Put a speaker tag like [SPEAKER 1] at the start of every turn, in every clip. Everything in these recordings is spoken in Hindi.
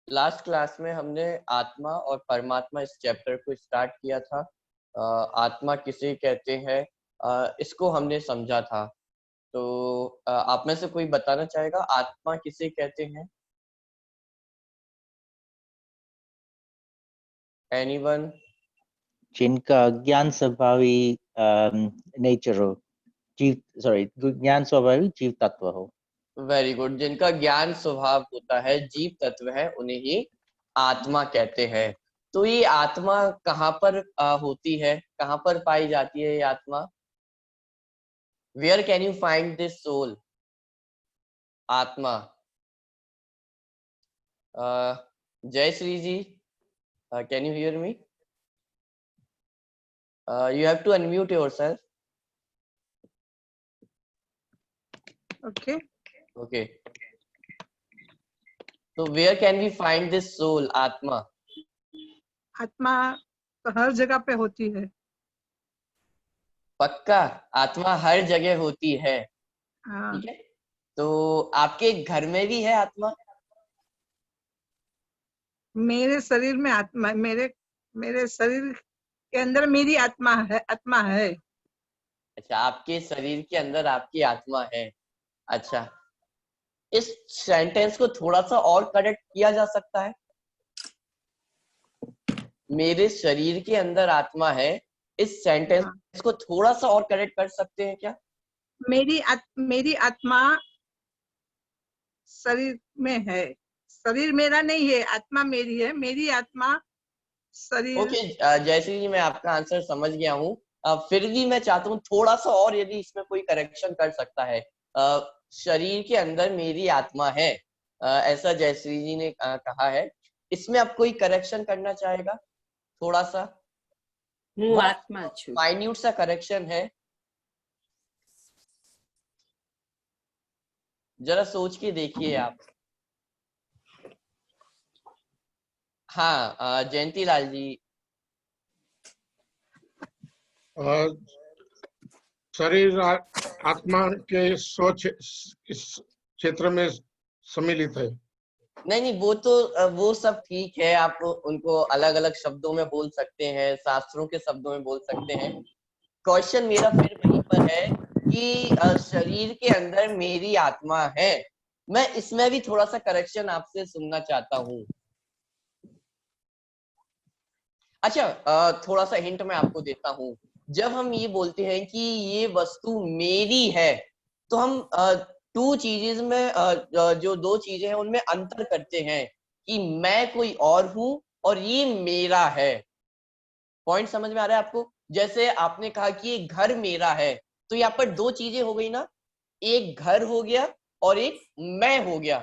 [SPEAKER 1] लास्ट क्लास में हमने आत्मा और परमात्मा इस चैप्टर को स्टार्ट किया था। आत्मा किसे कहते हैं, इसको हमने समझा था। तो आप में से कोई बताना चाहेगा आत्मा किसे कहते हैं? एनीवन?
[SPEAKER 2] जिनका ज्ञान स्वभावी नेचर हो, ज्ञान स्वभावी जीव तत्व हो।
[SPEAKER 1] Very good. जिनका ज्ञान स्वभाव होता है, जीव तत्व है, उन्हें ही आत्मा कहते हैं। तो ये आत्मा कहाँ पर होती है, कहाँ पर पाई जाती है ये आत्मा? Where can you find this soul, आत्मा? जय Shri ji, can you hear me? You have to unmute yourself.
[SPEAKER 3] Okay.
[SPEAKER 1] Okay. So where can we find this soul, आत्मा?
[SPEAKER 3] आत्मा तो हर जगह पे होती है।
[SPEAKER 1] पक्का? आत्मा हर जगह होती है?
[SPEAKER 3] हाँ।
[SPEAKER 1] ठीक है। तो आपके घर में भी है आत्मा?
[SPEAKER 3] मेरे शरीर में आत्मा, मेरे शरीर के अंदर मेरी आत्मा है।
[SPEAKER 1] अच्छा, आपके शरीर के अंदर आपकी आत्मा है। अच्छा, इस सेंटेंस को थोड़ा सा और करेक्ट किया जा सकता है? मेरे शरीर के अंदर आत्मा है, इस सेंटेंस को थोड़ा सा और करेक्ट कर सकते हैं क्या?
[SPEAKER 3] मेरी आत्मा शरीर में है। शरीर मेरा नहीं है, आत्मा मेरी है। मेरी आत्मा शरीर।
[SPEAKER 1] ओके, जयश्री जी, मैं आपका आंसर समझ गया हूँ। फिर भी मैं चाहता हूँ थोड़ा सा और, यदि इसमें कोई करेक्शन कर सकता है। शरीर के अंदर मेरी आत्मा है, ऐसा जयश्री जी ने कहा है। इसमें आप कोई करेक्शन करना चाहेगा थोड़ा सा?
[SPEAKER 4] હું આત્મા છું।
[SPEAKER 1] माइन्यूट सा करेक्शन है, जरा सोच के देखिए आप। हाँ, जयंती लाल जी।
[SPEAKER 5] शरीर आत्मा के सोच इस क्षेत्र में सम्मिलित है।
[SPEAKER 1] नहीं नहीं, वो सब ठीक है, आप उनको अलग अलग शब्दों में बोल सकते हैं, शास्त्रों के शब्दों में बोल सकते हैं। क्वेश्चन मेरा फिर वहीं पर है कि शरीर के अंदर मेरी आत्मा है। मैं इसमें भी थोड़ा सा करेक्शन आपसे सुनना चाहता हूँ। अच्छा, थोड़ा सा हिंट मैं आपको देता हूँ। जब हम ये बोलते हैं कि ये वस्तु मेरी है, तो हम टू चीजें में जो दो चीजें हैं उनमें अंतर करते हैं कि मैं कोई और हूं और ये मेरा है। पॉइंट समझ में आ रहा है आपको? जैसे आपने कहा कि ये घर मेरा है, तो यहाँ पर दो चीजें हो गई ना, एक घर हो गया और एक मैं हो गया।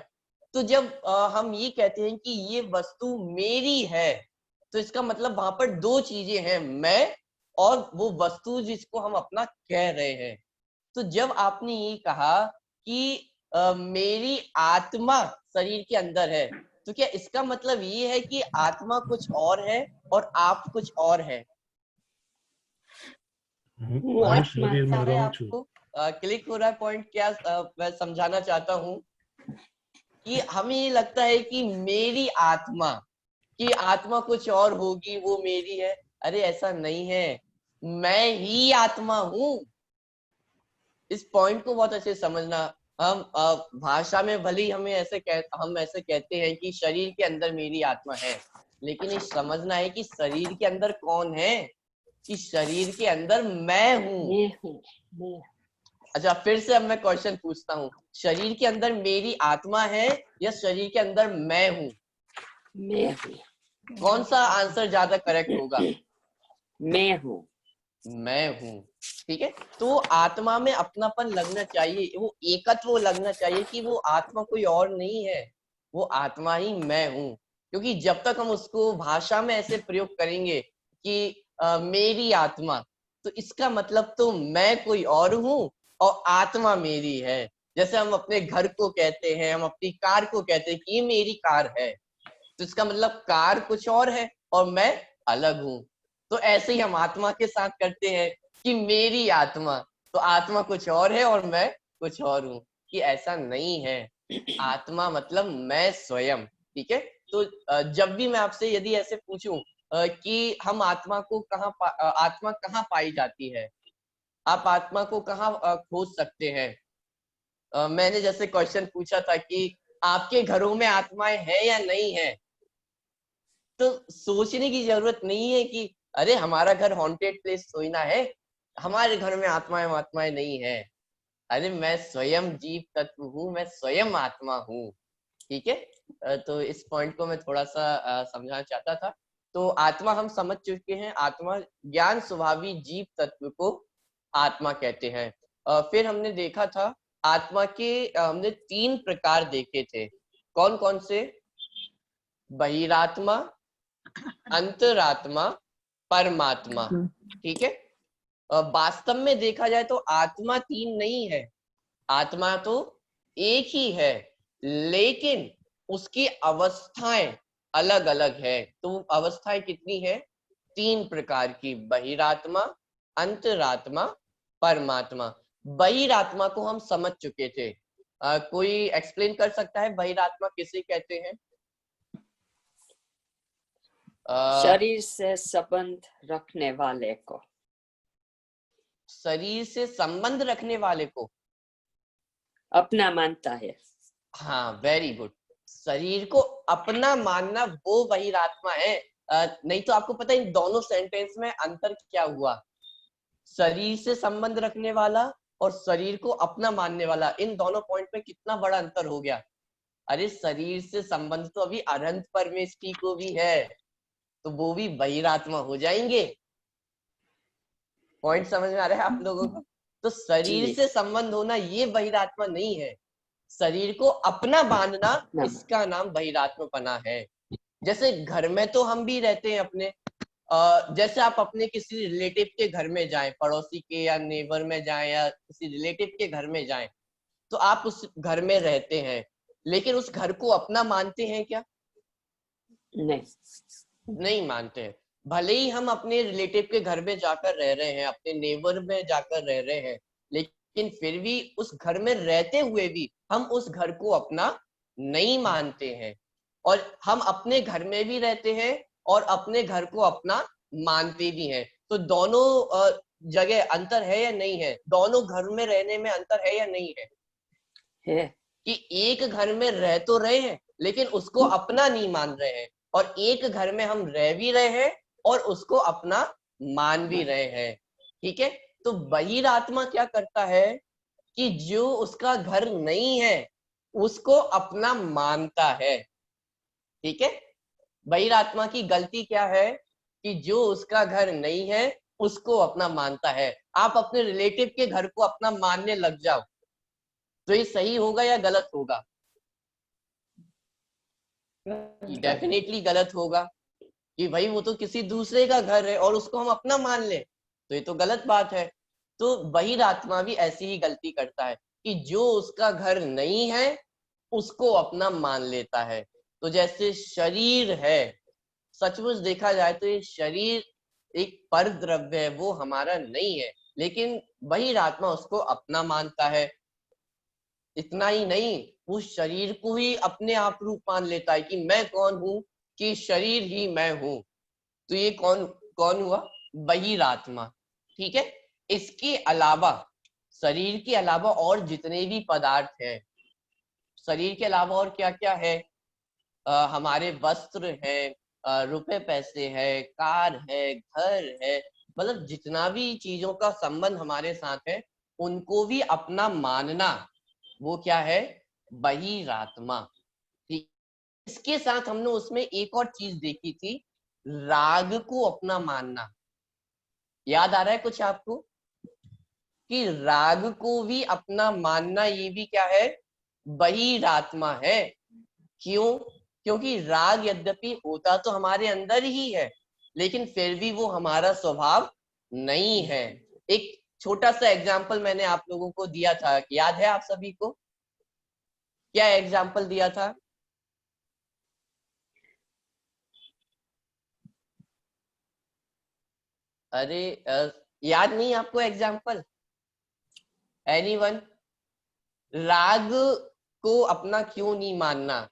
[SPEAKER 1] तो जब हम ये कहते हैं कि ये वस्तु मेरी है, तो इसका मतलब वहां पर दो चीजें हैं, मैं और वो वस्तु जिसको हम अपना कह रहे हैं। तो जब आपने ये कहा कि मेरी आत्मा शरीर के अंदर है, तो क्या इसका मतलब ये है कि आत्मा कुछ और है और आप कुछ और है?
[SPEAKER 4] હું આત્મા
[SPEAKER 1] आपको क्लिक हो रहा है पॉइंट? क्या मैं समझाना चाहता हूँ कि हमें ये लगता है कि मेरी आत्मा, कि आत्मा कुछ और होगी, वो मेरी है। अरे ऐसा नहीं है, मैं ही आत्मा हूँ। इस पॉइंट को बहुत अच्छे से समझना। हम भाषा में भले ही हम ऐसे कहते हैं कि शरीर के अंदर मेरी आत्मा है, लेकिन ये समझना है कि शरीर के अंदर कौन है, कि शरीर के अंदर मैं हूँ।
[SPEAKER 4] मैं हूँ।
[SPEAKER 1] अच्छा, फिर से अब मैं क्वेश्चन पूछता हूँ, शरीर के अंदर मेरी आत्मा है या शरीर के अंदर मैं हूँ?
[SPEAKER 4] मैं हूँ।
[SPEAKER 1] कौन सा आंसर ज्यादा करेक्ट होगा?
[SPEAKER 4] मैं हूँ।
[SPEAKER 1] मैं हूँ। ठीक है, तो आत्मा में अपनापन लगना चाहिए, वो एकत्व लगना चाहिए कि वो आत्मा कोई और नहीं है, वो आत्मा ही मैं हूँ। क्योंकि जब तक हम उसको भाषा में ऐसे प्रयोग करेंगे कि मेरी आत्मा, तो इसका मतलब तो मैं कोई और हूँ और आत्मा मेरी है। जैसे हम अपने घर को कहते हैं, हम अपनी कार को कहते हैं कि ये मेरी कार है, तो इसका मतलब कार कुछ और है और मैं अलग हूँ। तो ऐसे ही हम आत्मा के साथ करते हैं कि मेरी आत्मा, तो आत्मा कुछ और है और मैं कुछ और हूँ, कि ऐसा नहीं है। आत्मा मतलब मैं स्वयं, ठीक है। तो जब भी मैं आपसे यदि ऐसे पूछूं कि हम आत्मा को आत्मा कहाँ पाई जाती है, आप आत्मा को कहाँ खोज सकते हैं। मैंने जैसे क्वेश्चन पूछा था कि आपके घरों में आत्माएं हैं या नहीं है, तो सोचने की जरूरत नहीं है कि अरे हमारा घर हॉन्टेड प्लेस थोड़ी ना है, हमारे घर में आत्माएं नहीं है। अरे मैं स्वयं जीव तत्व हूँ, मैं स्वयं आत्मा हूँ। ठीक है। तो इस पॉइंट को मैं थोड़ा सा समझाना चाहता था। तो आत्मा हम समझ चुके हैं, आत्मा ज्ञान स्वभावी जीव तत्व को आत्मा कहते हैं। फिर हमने देखा था आत्मा के हमने 3 प्रकार देखे थे। कौन कौन से? बहिरात्मा, अंतरात्मा, परमात्मा। ठीक है। वास्तव में देखा जाए तो आत्मा 3 नहीं है, आत्मा तो एक ही है, लेकिन उसकी अवस्थाएं अलग अलग है। तो अवस्थाएं कितनी है? 3 प्रकार की, बहिरात्मा, अंतरात्मा, परमात्मा। बहिरात्मा को हम समझ चुके थे। कोई एक्सप्लेन कर सकता है बहिरात्मा किसे कहते हैं?
[SPEAKER 4] शरीर से संबंध रखने वाले को।
[SPEAKER 1] शरीर से संबंध रखने वाले को
[SPEAKER 4] अपना मानता है।
[SPEAKER 1] हाँ, वेरी गुड। शरीर को अपना मानना वो बहिरात्मा है। नहीं तो आपको पता है इन दोनों सेंटेंस में अंतर क्या हुआ? शरीर से संबंध रखने वाला और शरीर को अपना मानने वाला, इन दोनों पॉइंट में कितना बड़ा अंतर हो गया। अरे शरीर से संबंध तो अभी अनंत परमेष्ठी को भी है, तो वो भी बहिरात्मा हो जाएंगे। पॉइंट समझ में आ रहा है आप लोगों को? तो शरीर
[SPEAKER 4] जी।
[SPEAKER 1] से संबंध होना ये बहिरात्मा नहीं है, शरीर को अपना मानना इसका नाम बहिरात्मपना है। जैसे घर में तो हम भी रहते हैं अपने, जैसे आप अपने किसी रिलेटिव के घर में जाएं, पड़ोसी के या नेबर में जाएं या किसी रिलेटिव के घर में जाएं, तो आप उस घर में रहते हैं, लेकिन उस घर को अपना मानते हैं क्या? नहीं मानते हैं। भले ही हम अपने रिलेटिव के घर में जाकर रह रहे हैं, अपने नेबर में जाकर रह रहे हैं, लेकिन फिर भी उस घर में रहते हुए भी हम उस घर को अपना नहीं मानते हैं। और हम अपने घर में भी रहते हैं और अपने घर को अपना मानते भी हैं। तो दोनों जगह अंतर है या नहीं है? दोनों घर में रहने में अंतर है या नहीं है?
[SPEAKER 4] है
[SPEAKER 1] कि एक घर में रह तो रहे हैं लेकिन उसको अपना नहीं मान रहे हैं, और एक घर में हम रह भी रहे हैं और उसको अपना मान भी रहे हैं। ठीक है। तो बहिरात्मा क्या करता है कि जो उसका घर नहीं है उसको अपना मानता है। ठीक है। बहिरात्मा की गलती क्या है कि जो उसका घर नहीं है उसको अपना मानता है। आप अपने रिलेटिव के घर को अपना मानने लग जाओ तो ये सही होगा या गलत होगा? डेफिनेटली गलत होगा कि भाई वो तो किसी दूसरे का घर है और उसको हम अपना मान ले, तो ये तो गलत बात है। तो बहिरात्मा भी ऐसी ही गलती करता है कि जो उसका घर नहीं है उसको अपना मान लेता है। तो जैसे शरीर है, सचमुच देखा जाए तो ये शरीर एक पर द्रव्य है, वो हमारा नहीं है, लेकिन बहिरात्मा उसको अपना मानता है। इतना ही नहीं, वो शरीर को ही अपने आप रूप मान लेता है कि मैं कौन हूँ, कि शरीर ही मैं हूँ। तो ये कौन कौन हुआ? बहिरात्मा। ठीक है। इसके अलावा, शरीर के अलावा और जितने भी पदार्थ हैं, शरीर के अलावा और क्या क्या है? हमारे वस्त्र है, रुपए पैसे है, कार है, घर है, मतलब जितना भी चीजों का संबंध हमारे साथ है उनको भी अपना मानना, वो क्या है? बहिरात्मा। ठीक। इसके साथ हमने उसमें एक और चीज देखी थी, राग को अपना मानना। याद आ रहा है कुछ आपको कि राग को भी अपना मानना ये भी क्या है? बहिरात्मा है। क्यों? क्योंकि राग यद्यपि होता तो हमारे अंदर ही है, लेकिन फिर भी वो हमारा स्वभाव नहीं है। एक छोटा सा एग्जाम्पल मैंने आप लोगों को दिया था, याद है आप सभी को? क्या एग्जाम्पल दिया था? अरे याद नहीं आपको एग्जाम्पल? एनीवन? राग को अपना क्यों नहीं मानना?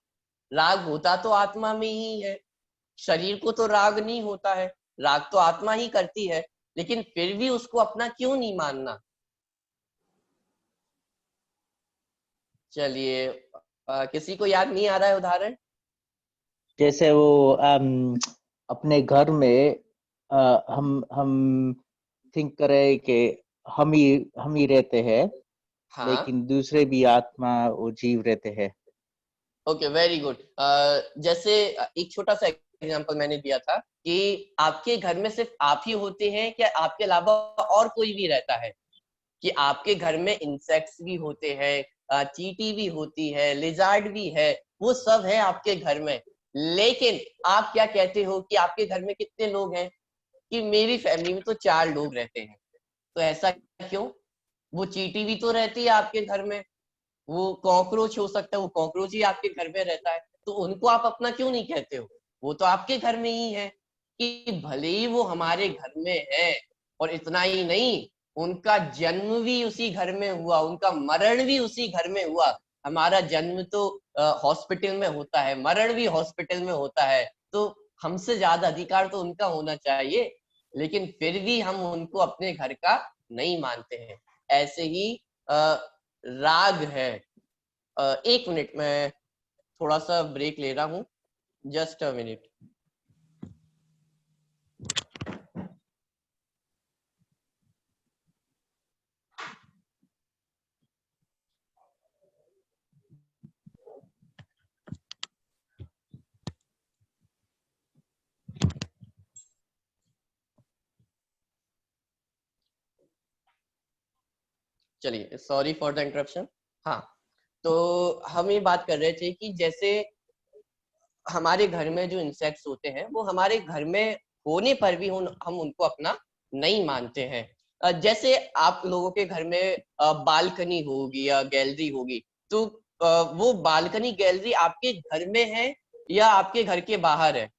[SPEAKER 1] राग होता तो आत्मा में ही है, शरीर को तो राग नहीं होता है, राग तो आत्मा ही करती है, लेकिन फिर भी उसको अपना क्यों नहीं मानना। चलिए किसी को याद नहीं आ रहा है उदाहरण?
[SPEAKER 2] जैसे वो अपने घर में हम थिंक करें कि हम ही रहते हैं,
[SPEAKER 1] हाँ,
[SPEAKER 2] लेकिन दूसरे भी आत्मा और जीव रहते हैं।
[SPEAKER 1] Okay, very good. जैसे एक छोटा सा एग्जांपल मैंने दिया था कि आपके घर में सिर्फ आप ही होते हैं, क्या आपके अलावा और कोई भी रहता है? कि आपके घर में इंसेक्ट्स भी होते हैं, चींटी भी होती है, लिजार्ड भी है, वो सब है आपके घर में। लेकिन आप क्या कहते हो कि आपके घर में कितने लोग हैं? कि मेरी फैमिली में तो 4 लोग रहते हैं। तो ऐसा क्यों? वो चींटी भी तो रहती है आपके घर में, वो कॉकरोच हो सकता है, वो कॉकरोच ही आपके घर में रहता है, तो उनको आप अपना क्यों नहीं कहते हो? वो तो आपके घर में ही है। कि भले ही वो हमारे घर में है, और इतना ही नहीं, उनका जन्म भी उसी घर में हुआ, उनका मरण भी उसी घर में हुआ। हमारा जन्म तो हॉस्पिटल में होता है, मरण भी हॉस्पिटल में होता है, तो हमसे ज्यादा अधिकार तो उनका होना चाहिए, लेकिन फिर भी हम उनको अपने घर का नहीं मानते हैं। ऐसे ही राग है। 1 मिनट, मैं थोड़ा सा ब्रेक ले रहा हूँ, जस्ट अ मिनट। चलिए, सॉरी फॉर द इंटरप्शन। हाँ, तो हम ये बात कर रहे थे कि जैसे हमारे घर में जो इंसेक्ट्स होते हैं, वो हमारे घर में होने पर भी हम उनको अपना नहीं मानते हैं। जैसे आप लोगों के घर में बालकनी होगी या गैलरी होगी, तो वो बालकनी गैलरी आपके घर में है या आपके घर के बाहर है?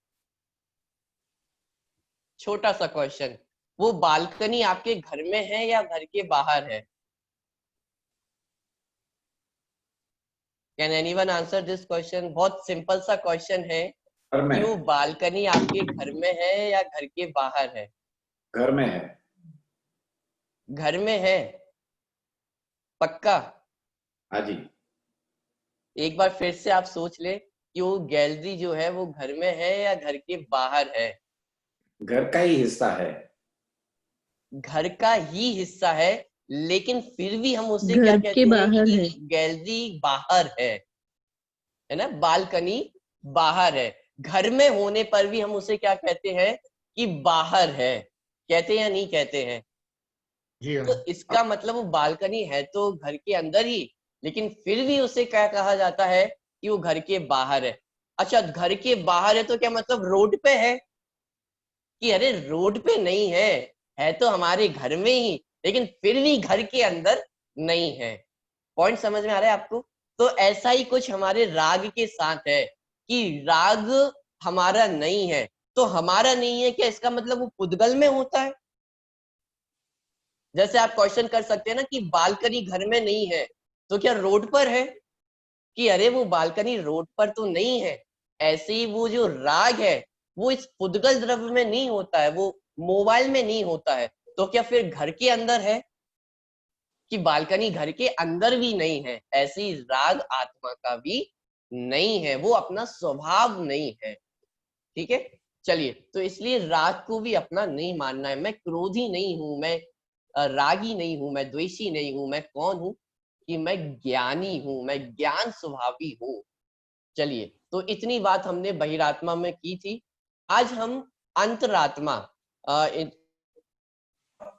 [SPEAKER 1] छोटा सा क्वेश्चन, वो बालकनी आपके घर में है या घर के बाहर है? Can anyone answer this question? बहुत सिंपल सा क्वेश्चन है
[SPEAKER 6] घर में
[SPEAKER 1] कि वो
[SPEAKER 6] है।
[SPEAKER 1] बालकनी आपके घर में है या घर के बाहर है?
[SPEAKER 6] घर में है।
[SPEAKER 1] घर में है, पक्का?
[SPEAKER 6] हाँ जी।
[SPEAKER 1] एक बार फिर से आप सोच ले कि वो गैलरी जो है वो घर में है या घर के बाहर है?
[SPEAKER 6] घर का ही हिस्सा है।
[SPEAKER 1] घर का ही हिस्सा है, लेकिन फिर भी हम उसे क्या
[SPEAKER 7] घर के
[SPEAKER 1] कहते हैं
[SPEAKER 7] बाहर
[SPEAKER 1] कि
[SPEAKER 7] है।
[SPEAKER 1] गैलरी बाहर है ना, बालकनी बाहर है। घर में होने पर भी हम उसे क्या कहते हैं कि बाहर है। कहते हैं या नहीं कहते हैं?
[SPEAKER 5] जी हाँ।
[SPEAKER 1] तो इसका मतलब वो बालकनी है तो घर के अंदर ही, लेकिन फिर भी उसे क्या कहा जाता है कि वो घर के बाहर है। अच्छा, घर के बाहर है तो क्या मतलब रोड पे है? कि अरे रोड पे नहीं है तो हमारे घर में ही, लेकिन फिर भी घर के अंदर नहीं है। पॉइंट समझ में आ रहा है आपको? तो ऐसा ही कुछ हमारे राग के साथ है कि राग हमारा नहीं है। तो हमारा नहीं है क्या इसका मतलब वो पुद्गल में होता है? जैसे आप क्वेश्चन कर सकते हैं ना कि बालकनी घर में नहीं है तो क्या रोड पर है? कि अरे वो बालकनी रोड पर तो नहीं है। ऐसे ही वो जो राग है वो इस पुद्गल द्रव्य में नहीं होता है, वो मोबाइल में नहीं होता है, तो क्या फिर घर के अंदर है? कि बालकनी घर के अंदर भी नहीं है, ऐसे ही राग आत्मा का भी नहीं है, वो अपना स्वभाव नहीं है। ठीक है, चलिए, तो इसलिए राग को भी अपना नहीं मानना है। मैं क्रोधी नहीं हूं, मैं रागी नहीं हूं, मैं द्वेषी नहीं हूं। मैं कौन हूं? कि मैं ज्ञानी हूं, मैं ज्ञान स्वभावी हूं। चलिए, तो इतनी बात हमने बहिरात्मा में की थी। आज हम अंतरात्मा,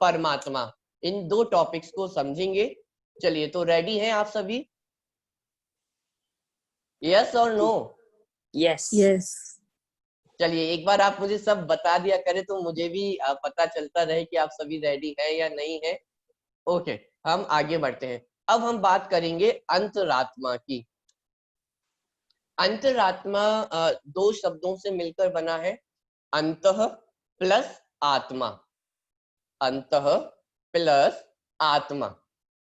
[SPEAKER 1] परमात्मा, इन 2 टॉपिक्स को समझेंगे। चलिए, तो रेडी हैं आप सभी? यस और नो?
[SPEAKER 4] यस।
[SPEAKER 7] यस।
[SPEAKER 1] चलिए, एक बार आप मुझे सब बता दिया करें तो मुझे भी पता चलता रहे कि आप सभी रेडी हैं या नहीं है। ओके, हम आगे बढ़ते हैं। अब हम बात करेंगे अंतरात्मा की। अंतरात्मा 2 शब्दों से मिलकर बना है, अंतः प्लस आत्मा। अंतः प्लस आत्मा।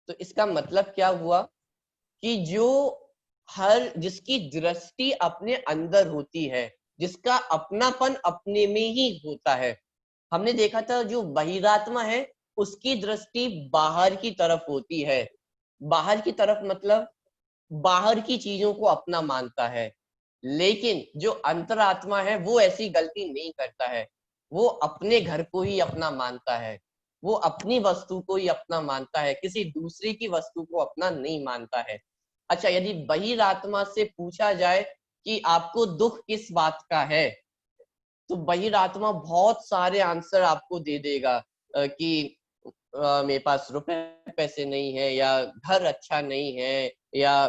[SPEAKER 1] तो इसका मतलब क्या हुआ कि जो जिसकी दृष्टि अपने अंदर होती है, जिसका अपनापन अपने में ही होता है। हमने देखा था जो बहिरात्मा है उसकी दृष्टि बाहर की तरफ होती है। बाहर की तरफ मतलब बाहर की चीजों को अपना मानता है। लेकिन जो अंतरात्मा है वो ऐसी गलती नहीं करता है। वो अपने घर को ही अपना मानता है, वो अपनी वस्तु को ही अपना मानता है, किसी दूसरे की वस्तु को अपना नहीं मानता है। अच्छा, यदि बहिरात्मा से पूछा जाए कि आपको दुख किस बात का है, तो बहिरात्मा बहुत सारे आंसर आपको दे देगा कि मेरे पास रुपए पैसे नहीं है, या घर अच्छा नहीं है, या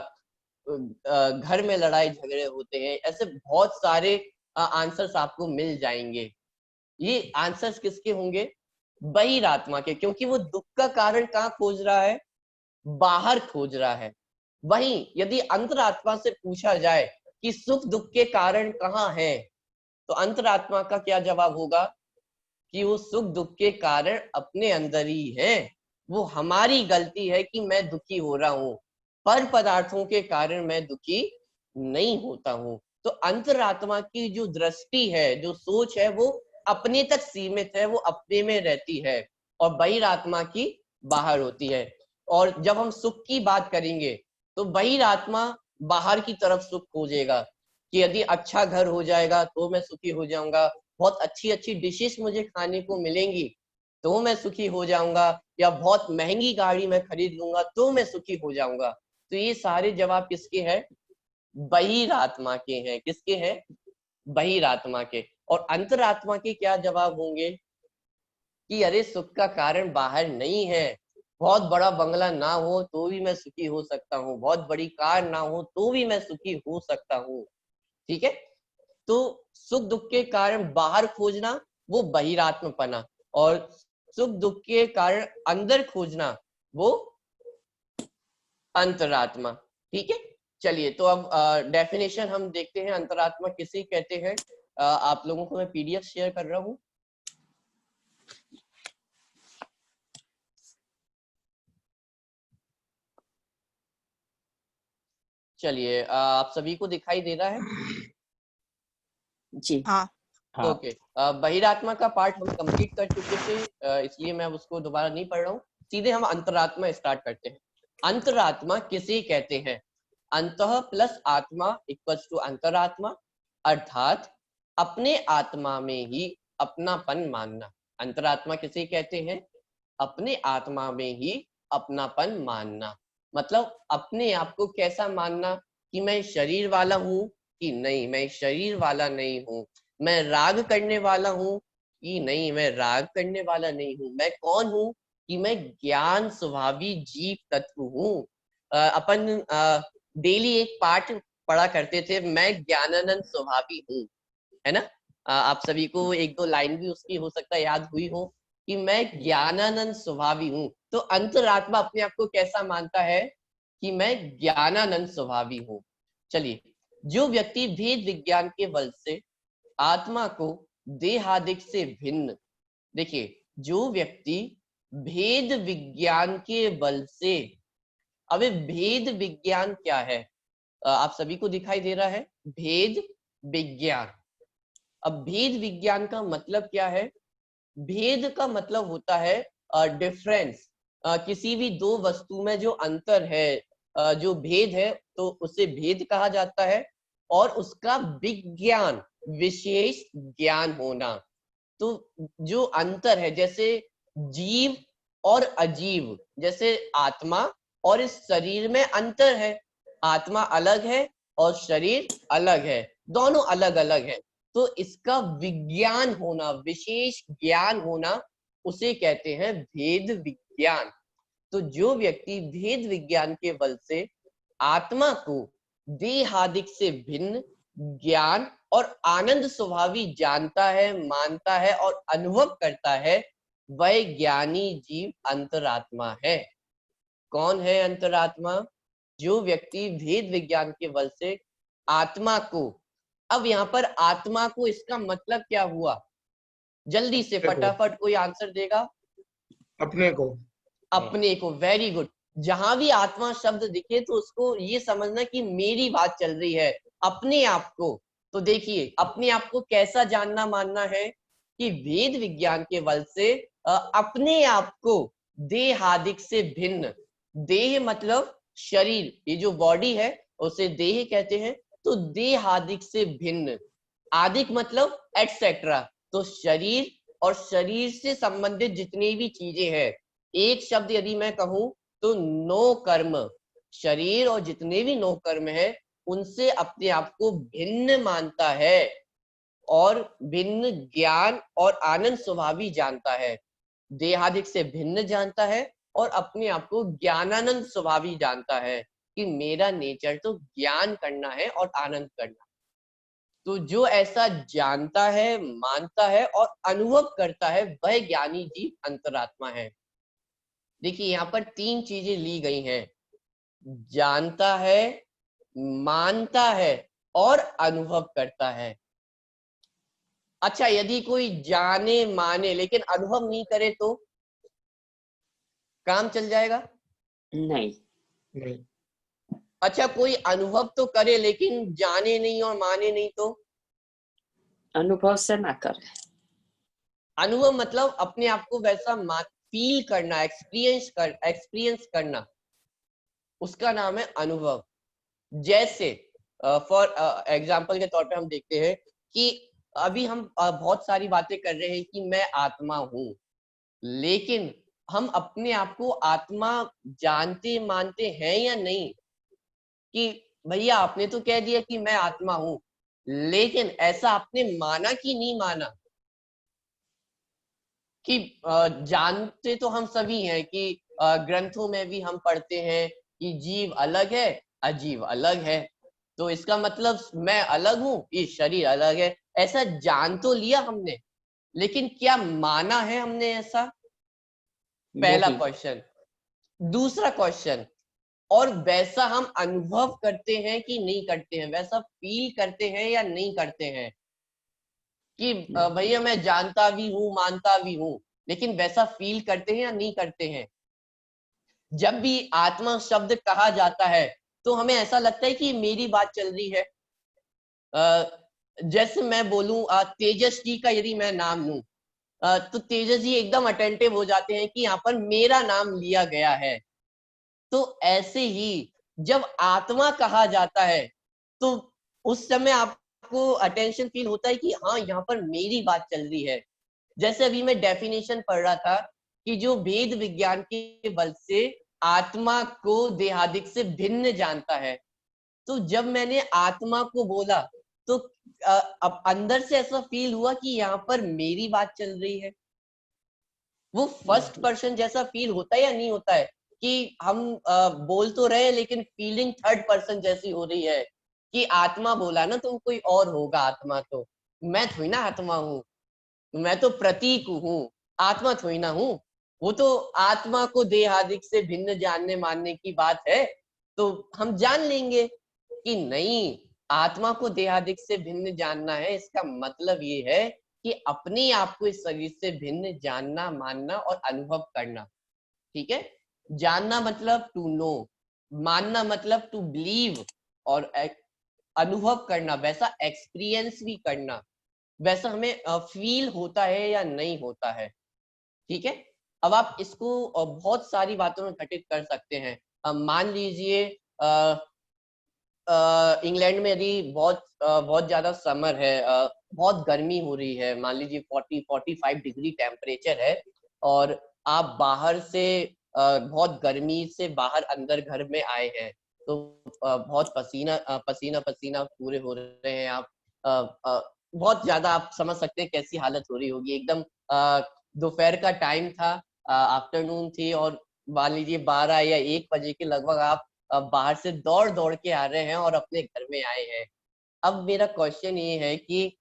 [SPEAKER 1] घर में लड़ाई झगड़े होते हैं। ऐसे बहुत सारे आंसर्स आपको मिल जाएंगे। ये आंसर्स किसके होंगे? बहिरात्मा के, क्योंकि वो दुख का कारण कहाँ खोज रहा है? बाहर खोज रहा है। वहीं यदि अंतरात्मा से पूछा जाए कि सुख दुख के कारण कहाँ है, तो अंतरात्मा का क्या जवाब होगा कि वो सुख दुख के कारण अपने अंदर ही है। वो हमारी गलती है कि मैं दुखी हो रहा हूँ, पर पदार्थों के कारण मैं दुखी नहीं होता हूँ। तो अंतरात्मा की जो दृष्टि है, जो सोच है, वो अपने तक सीमित है, वो अपने में रहती है, और बहिरात्मा की बाहर होती है। और जब हम सुख की बात करेंगे तो बहिरात्मा बाहर की तरफ सुख खोजेगा कि यदि अच्छा घर हो जाएगा तो मैं सुखी हो जाऊंगा, बहुत अच्छी अच्छी डिशेस मुझे खाने को मिलेंगी तो मैं सुखी हो जाऊंगा, या बहुत महंगी गाड़ी मैं खरीद लूंगा तो मैं सुखी हो जाऊंगा। तो ये सारे जवाब किसके हैं? बहिरात्मा के हैं। किसके हैं? बहिरात्मा के। और अंतरात्मा के क्या जवाब होंगे कि अरे सुख का कारण बाहर नहीं है, बहुत बड़ा बंगला ना हो तो भी मैं सुखी हो सकता हूँ, बहुत बड़ी कार ना हो तो भी मैं सुखी हो सकता हूँ। ठीक है, तो सुख दुख के कारण बाहर खोजना वो बहिरात्मपना, और सुख दुख के कारण अंदर खोजना वो अंतरात्मा। ठीक है, चलिए तो अब डेफिनेशन हम देखते हैं अंतरात्मा किसे कहते हैं। आप लोगों को मैं पीडीएफ शेयर कर रहा हूँ। चलिए, आप सभी को दिखाई दे रहा है?
[SPEAKER 4] जी
[SPEAKER 3] हाँ।
[SPEAKER 1] ओके, बहिरात्मा का पार्ट हम कंप्लीट कर चुके थे, इसलिए मैं उसको दोबारा नहीं पढ़ रहा हूँ। सीधे हम अंतरात्मा स्टार्ट करते हैं। अंतरात्मा किसे कहते हैं? अंतः प्लस आत्मा इक्वल्स टू अंतरात्मा, अर्थात अपने आत्मा में ही अपनापन मानना। अंतरात्मा किसे कहते हैं? अपने आत्मा में ही अपनापन मानना। मतलब अपने आप को कैसा मानना कि मैं शरीर वाला हूँ कि नहीं, मैं शरीर वाला नहीं हूँ। मैं राग करने वाला हूँ कि नहीं, मैं राग करने वाला नहीं हूँ। मैं कौन हूँ कि मैं ज्ञान स्वभावी जीव तत्व हूँ। अपन डेली एक पाठ पढ़ा करते थे, मैं ज्ञानानंद स्वभावी हूँ, है ना? आप सभी को एक दो लाइन भी उसकी हो सकता है याद हुई हो कि मैं ज्ञानानंद स्वभावी हूँ। तो अंतरात्मा अपने आप को कैसा मानता है कि मैं ज्ञानानंद स्वभावी हूँ। चलिए, जो व्यक्ति भेद विज्ञान के बल से आत्मा को देहादिक से भिन्न, देखिए, जो व्यक्ति भेद विज्ञान के बल से, अब भेद विज्ञान क्या है? आप सभी को दिखाई दे रहा है भेद विज्ञान। अब भेद विज्ञान का मतलब क्या है? भेद का मतलब होता है डिफरेंस। किसी भी दो वस्तु में जो अंतर है, जो भेद है, तो उसे भेद कहा जाता है। और उसका विज्ञान, विशेष ज्ञान होना। तो जो अंतर है, जैसे जीव और अजीव, जैसे आत्मा और इस शरीर में अंतर है। आत्मा अलग है और शरीर अलग है, दोनों अलग अलग है। तो इसका विज्ञान होना, विशेष ज्ञान होना, उसे कहते हैं भेद विज्ञान। तो जो व्यक्ति भेद विज्ञान के बल से आत्मा को देहादिक से भिन्न ज्ञान और आनंद स्वभावी जानता है, मानता है और अनुभव करता है, वह ज्ञानी जीव अंतरात्मा है। कौन है अंतरात्मा? जो व्यक्ति भेद विज्ञान के बल से आत्मा को, अब यहाँ पर आत्मा को इसका मतलब क्या हुआ? जल्दी से फटाफट कोई आंसर देगा।
[SPEAKER 5] अपने को।
[SPEAKER 1] अपने को, वेरी गुड। जहां भी आत्मा शब्द दिखे तो उसको ये समझना कि मेरी बात चल रही है, अपने आप को। तो देखिए अपने आप को कैसा जानना मानना है कि वेद विज्ञान के बल से अपने आप को देहादिक से भिन्न, देह मतलब शरीर, ये जो बॉडी है उसे देह कहते हैं, तो देहादिक से भिन्न, आदिक मतलब एटसेट्रा, तो शरीर और शरीर से संबंधित जितनी भी चीजें हैं, एक शब्द यदि मैं कहूं तो नो कर्म, शरीर और जितने भी नो कर्म है उनसे अपने आप को भिन्न मानता है और भिन्न ज्ञान और आनंद स्वभावी जानता है, देहादिक से भिन्न जानता है और अपने आप को ज्ञानानंद स्वभावी जानता है कि मेरा नेचर तो ज्ञान करना है और आनंद करना। तो जो ऐसा जानता है, मानता है और अनुभव करता है, वह ज्ञानी जीव अंतरात्मा है। देखिए यहाँ पर 3 चीजें ली गई हैं, जानता है, मानता है और अनुभव करता है। अच्छा, यदि कोई जाने माने लेकिन अनुभव नहीं करे तो काम चल जाएगा?
[SPEAKER 4] नहीं।
[SPEAKER 5] नहीं।
[SPEAKER 1] अच्छा, कोई अनुभव तो करे लेकिन जाने नहीं और माने नहीं तो?
[SPEAKER 4] अनुभव से ना करे।
[SPEAKER 1] अनुभव मतलब अपने आप को वैसा फील करना, एक्सपीरियंस करना, उसका नाम है अनुभव। जैसे फॉर एग्जाम्पल के तौर पे हम देखते हैं कि अभी हम बहुत सारी बातें कर रहे हैं कि मैं आत्मा हूं, लेकिन हम अपने आप को आत्मा जानते मानते हैं या नहीं? कि भैया आपने तो कह दिया कि मैं आत्मा हूं, लेकिन ऐसा आपने माना कि नहीं माना? कि जानते तो हम सभी हैं कि ग्रंथों में भी हम पढ़ते हैं कि जीव अलग है, अजीव अलग है, तो इसका मतलब मैं अलग हूं, ये शरीर अलग है, ऐसा जान तो लिया हमने, लेकिन क्या माना है हमने ऐसा? पहला
[SPEAKER 4] नहीं।
[SPEAKER 1] क्वेश्चन। दूसरा क्वेश्चन, और वैसा हम अनुभव करते हैं कि नहीं करते हैं, वैसा फील करते हैं या नहीं करते हैं कि भैया मैं जानता भी हूं, मानता भी हूं, लेकिन वैसा फील करते हैं या नहीं करते हैं? जब भी आत्मा शब्द कहा जाता है तो हमें ऐसा लगता है कि मेरी बात चल रही है। जैसे मैं बोलूं तेजस जी का यदि मैं नाम लूं, तो तेजस जी एकदम अटेंटिव हो जाते हैं कि यहाँ पर मेरा नाम लिया गया है। तो ऐसे ही जब आत्मा कहा जाता है तो उस समय आपको अटेंशन फील होता है कि हाँ यहाँ पर मेरी बात चल रही है। जैसे अभी मैं डेफिनेशन पढ़ रहा था कि जो वेद विज्ञान के बल से आत्मा को देहादिक से भिन्न जानता है, तो जब मैंने आत्मा को बोला तो अब अंदर से ऐसा फील हुआ कि यहाँ पर मेरी बात चल रही है। वो फर्स्ट पर्सन जैसा फील होता है या नहीं होता है कि हम बोल तो रहे लेकिन फीलिंग थर्ड पर्सन जैसी हो रही है कि आत्मा बोला ना तो कोई और होगा, आत्मा तो मैं थोड़ी ना आत्मा हूँ, मैं तो प्रतीक हूँ, आत्मा थोड़ी ना हूँ। वो तो आत्मा को देहादिक से भिन्न जानने मानने की बात है, तो हम जान लेंगे कि नहीं, आत्मा को देहादिक से भिन्न जानना है, इसका मतलब ये है कि अपने आप को इस शरीर से भिन्न जानना, मानना और अनुभव करना। ठीक है, जानना मतलब टू नो, मानना मतलब टू बिलीव, और अनुभव करना वैसा एक्सपीरियंस भी करना, वैसा हमें फील होता है या नहीं होता है। ठीक है, अब आप इसको बहुत सारी बातों में घटित कर सकते हैं। मान लीजिए इंग्लैंड में यदि बहुत ज्यादा समर है, बहुत गर्मी हो रही है, मान लीजिए 40-45 डिग्री टेम्परेचर है, और आप बाहर से बहुत गर्मी से बाहर अंदर घर में आए हैं, तो बहुत पसीना पसीना पूरे हो रहे हैं आप, बहुत ज्यादा आप समझ सकते हैं कैसी हालत हो रही होगी। एकदम दोपहर का टाइम था, आफ्टरनून थी, और मान लीजिए 12 या 1 बजे के लगभग आप बाहर से दौड़ दौड़ के आ रहे हैं और अपने घर में आए हैं। अब मेरा क्वेश्चन ये है कि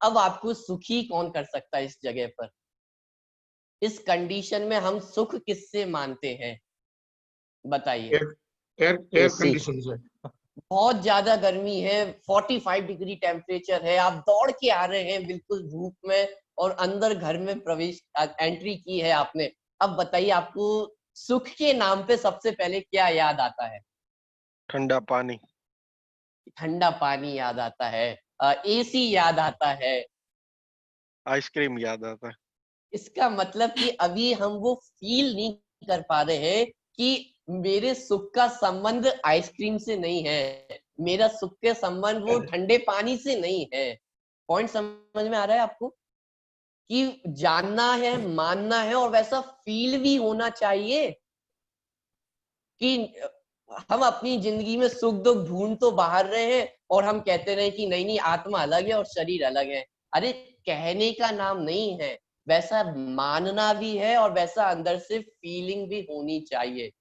[SPEAKER 1] अब आपको सुखी कौन कर सकता है इस जगह पर? इस कंडीशन में हम सुख किससे मानते हैं, बताइए?
[SPEAKER 5] एयर कंडीशन से।
[SPEAKER 1] बहुत ज्यादा गर्मी है, 45 डिग्री टेम्परेचर है, आप दौड़ के आ रहे हैं बिल्कुल धूप में, और अंदर घर में प्रवेश एंट्री की है आपने। अब बताइए आपको सुख के नाम पे सबसे पहले क्या याद आता है?
[SPEAKER 7] ठंडा पानी।
[SPEAKER 1] ठंडा पानी याद आता है, एसी याद आता है।
[SPEAKER 7] आइसक्रीम याद आता है।
[SPEAKER 1] इसका मतलब कि अभी हम वो फील नहीं कर पा रहे हैं कि मेरे सुख का संबंध आइसक्रीम से नहीं है, मेरा सुख के संबंध वो ठंडे पानी से नहीं है। पॉइंट समझ में आ रहा है आपको? कि जानना है, मानना है और वैसा फील भी होना चाहिए कि हम अपनी जिंदगी में सुख दुख ढूंढ तो बाहर रहे हैं और हम कहते रहे कि नहीं नहीं आत्मा अलग है और शरीर अलग है। अरे कहने का नाम नहीं है, वैसा मानना भी है और वैसा अंदर से फीलिंग भी होनी चाहिए।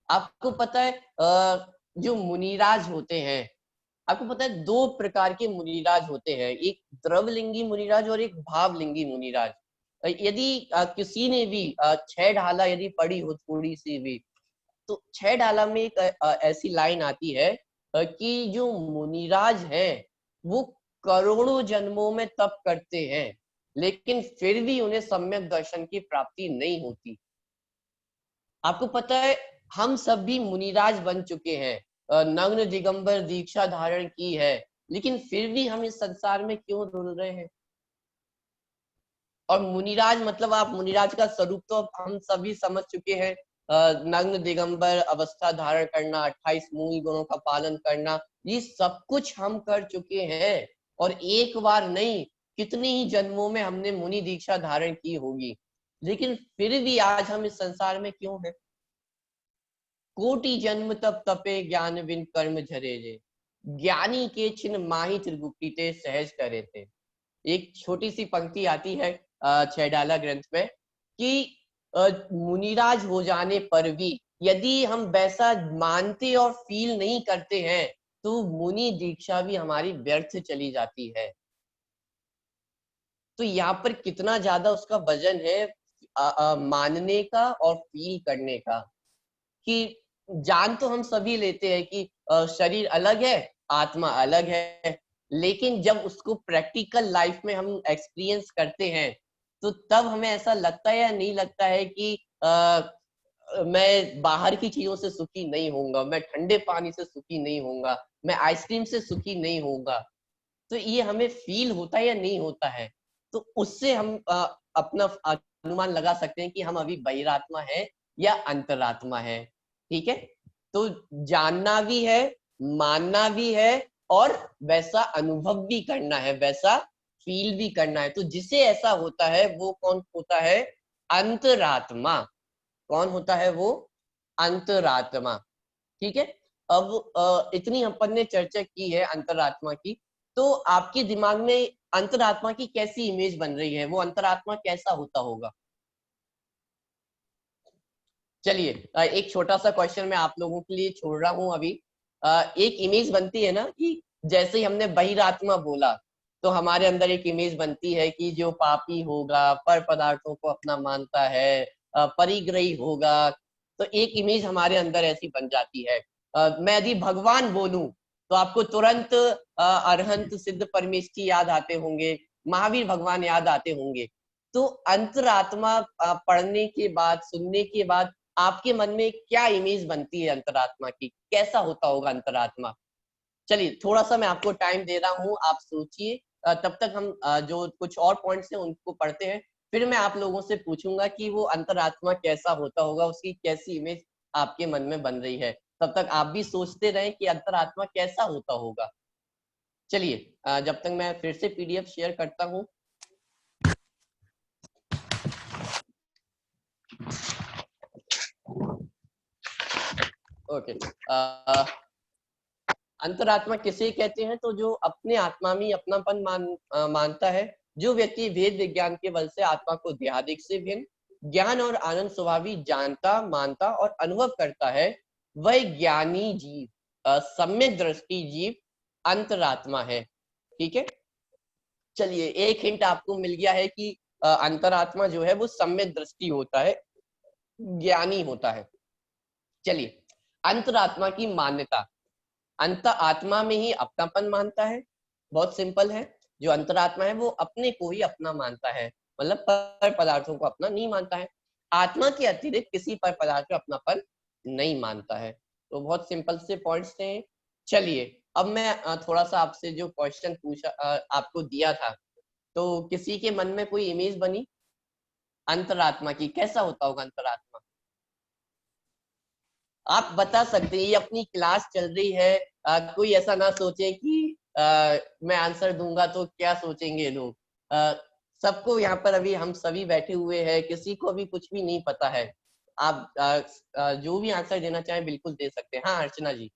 [SPEAKER 1] आपको पता है जो मुनिराज होते हैं, आपको पता है 2 प्रकार के मुनिराज होते हैं, एक द्रवलिंगी मुनिराज और एक भावलिंगी मुनिराज। यदि किसी ने भी 6 ढाला यदि पढ़ी हो थोड़ी सी भी, तो 6 ढाला में एक ऐसी लाइन आती है कि जो मुनिराज है वो करोड़ों जन्मों में तप करते हैं लेकिन फिर भी उन्हें सम्यक दर्शन की प्राप्ति नहीं होती। आपको पता है हम सब भी मुनिराज बन चुके हैं, नग्न दिगंबर दीक्षा धारण की है, लेकिन फिर भी हम इस संसार में क्यों रुल रहे हैं? और मुनिराज मतलब आप मुनिराज का स्वरूप तो हम सभी समझ चुके हैं, नग्न दिगंबर अवस्था धारण करना, 28 मूल गुणों का पालन करना, ये सब कुछ हम कर चुके हैं और एक बार नहीं कितनी ही जन्मों में हमने मुनि दीक्षा धारण की होगी, लेकिन फिर भी आज हम इस संसार में क्यों हैं? कोटि जन्म तप तपे ज्ञान बिन कर्म झरे जे, ज्ञानी के छिन माही त्रिगुप्ती ते सहज करे थे। एक छोटी सी पंक्ति आती है 6 डाला ग्रंथ में कि मुनिराज हो जाने पर भी यदि हम वैसा मानते और फील नहीं करते हैं तो मुनि दीक्षा भी हमारी व्यर्थ चली जाती है। तो यहाँ पर कितना ज्यादा उसका वजन है मानने का और फील करने का, कि जान तो हम सभी लेते हैं कि शरीर अलग है, आत्मा अलग है, लेकिन जब उसको प्रैक्टिकल लाइफ में हम एक्सपीरियंस करते हैं तो तब हमें ऐसा लगता है या नहीं लगता है कि मैं बाहर की चीजों से सुखी नहीं होऊंगा, मैं ठंडे पानी से सुखी नहीं होऊंगा, मैं आइसक्रीम से सुखी नहीं होऊंगा। तो ये हमें फील होता है या नहीं होता है? तो उससे हम अपना अनुमान लगा सकते हैं कि हम अभी बहिरात्मा है या अंतरात्मा है। ठीक है, तो जानना भी है, मानना भी है और वैसा अनुभव भी करना है, वैसा फील भी करना है। तो जिसे ऐसा होता है वो कौन होता है? अंतरात्मा। कौन होता है वो? अंतरात्मा। ठीक है, अब इतनी अपन ने चर्चा की है अंतरात्मा की, तो आपके दिमाग में अंतरात्मा की कैसी इमेज बन रही है? वो अंतरात्मा कैसा होता होगा? चलिए एक छोटा सा क्वेश्चन मैं आप लोगों के लिए छोड़ रहा हूं अभी। एक इमेज बनती है ना कि जैसे ही हमने बहिरात्मा बोला तो हमारे अंदर एक इमेज बनती है कि जो पापी होगा, पर पदार्थों को अपना मानता है, परिग्रही होगा, तो एक इमेज हमारे अंदर ऐसी बन जाती है। मैं यदि भगवान बोलूं तो आपको तुरंत अरहंत सिद्ध परमेष्ठी याद आते होंगे, महावीर भगवान याद आते होंगे। तो अंतरात्मा पढ़ने के बाद, सुनने के बाद आपके मन में क्या इमेज बनती है अंतरात्मा की? कैसा होता होगा अंतरात्मा? चलिए थोड़ा सा मैं आपको टाइम दे रहा हूँ, आप सोचिए, तब तक हम जो कुछ और पॉइंट्स हैं उनको पढ़ते हैं, फिर मैं आप लोगों से पूछूंगा कि वो अंतरात्मा कैसा होता होगा, उसकी कैसी इमेज आपके मन में बन रही है। तब तक आप भी सोचते रहें कि अंतरात्मा कैसा होता होगा। चलिए जब तक मैं फिर से पीडीएफ शेयर करता हूँ। ओके, अंतरात्मा किसे कहते हैं? तो जो अपने आत्मा में अपनापन मानता है, जो व्यक्ति वेद विज्ञान के बल से आत्मा को देहादिक से भिन्न ज्ञान और आनंद स्वभावी जानता, मानता और अनुभव करता है, वह ज्ञानी जीव, सम्यक दृष्टि जीव अंतरात्मा है। ठीक है, चलिए एक हिंट आपको मिल गया है कि अंतरात्मा जो है वो सम्यक दृष्टि होता है, ज्ञानी होता है। चलिए अंतरात्मा की मान्यता, अंत आत्मा में ही अपनापन मानता है। बहुत सिंपल है, जो अंतरात्मा है वो अपने को ही अपना मानता है, मतलब पर पदार्थों को अपना नहीं मानता है। आत्मा के अतिरिक्त किसी पर पदार्थ में अपनापन नहीं मानता है। तो बहुत सिंपल से पॉइंट्स थे। चलिए अब मैं थोड़ा सा आपसे जो क्वेश्चन पूछा आपको दिया था, तो किसी के मन में कोई इमेज बनी अंतरात्मा की? कैसा होता होगा अंतरात्मा? आप बता सकते हैं, ये अपनी क्लास चल रही है, कोई ऐसा ना सोचे कि मैं आंसर दूंगा तो क्या सोचेंगे लोग। सबको यहाँ पर अभी हम सभी बैठे हुए हैं, किसी को भी कुछ भी नहीं पता है। आप जो भी आंसर देना चाहें बिल्कुल दे सकते हैं। हाँ अर्चना जी।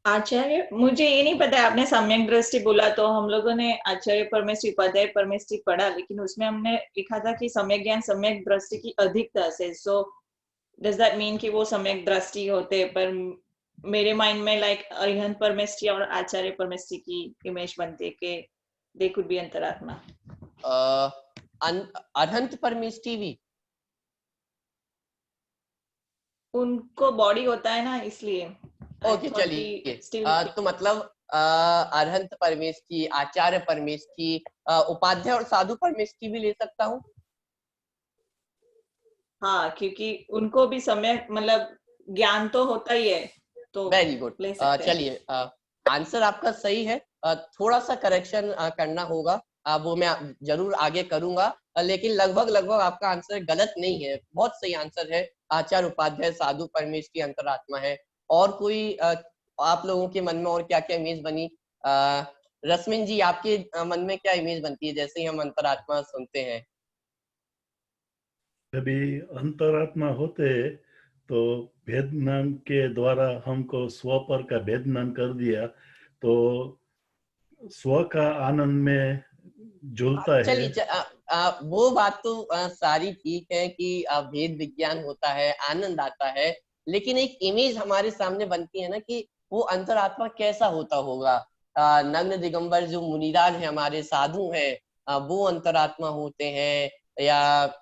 [SPEAKER 8] आचार्य, मुझे ये नहीं पता, आपने सम्यक दृष्टि बोला तो हम लोगों ने आचार्य परमेष्टि उपाध्याय परमेष्टि पढ़ा, लेकिन उसमें हमने लिखा था कि सम्यक ज्ञान सम्यक दृष्टि की अधिकता से। सो डज दैट मीन कि वो सम्यक दृष्टि होते? पर मेरे माइंड में लाइक अरिहंत परमेष्टि और आचार्य परमेष्टि की इमेज बनती है कि दे कुड बी अंतरात्मा।
[SPEAKER 1] अरहंत परमेष्टि भी
[SPEAKER 8] उनको बॉडी होता है ना, इसलिए।
[SPEAKER 1] ओके चलिए, तो मतलब अरहंत परमेश की, आचार्य परमेश की, उपाध्याय और साधु परमेश की भी ले सकता हूँ।
[SPEAKER 8] हाँ, क्योंकि उनको भी समय मतलब ज्ञान तो होता ही है, तो
[SPEAKER 1] वेरी गुड।
[SPEAKER 8] ले सकते हैं।
[SPEAKER 1] चलिए आंसर आपका सही है। थोड़ा सा करेक्शन करना होगा, वो मैं जरूर आगे करूंगा, लेकिन लगभग आपका आंसर गलत नहीं है, बहुत सही आंसर है। आचार्य उपाध्याय साधु परमेश की अंतरात्मा है। और कोई आप लोगों के मन में और क्या क्या इमेज बनी? रश्मिन जी, आपके मन में क्या इमेज बनती है जैसे ही हम अंतरात्मा सुनते हैं?
[SPEAKER 9] यदि अंतरात्मा होते तो भेद ज्ञान के द्वारा हमको स्व पर का भेद ज्ञान कर दिया तो स्व का आनंद में झूलता है।
[SPEAKER 1] चलिए वो बात तो सारी ठीक है कि भेद विज्ञान होता है, आनंद आता है, लेकिन एक इमेज हमारे सामने बनती है ना कि वो अंतरात्मा कैसा होता होगा। नग्न दिगंबर जो मुनिराज है, हमारे साधु हैं, वो अंतरात्मा होते हैं, या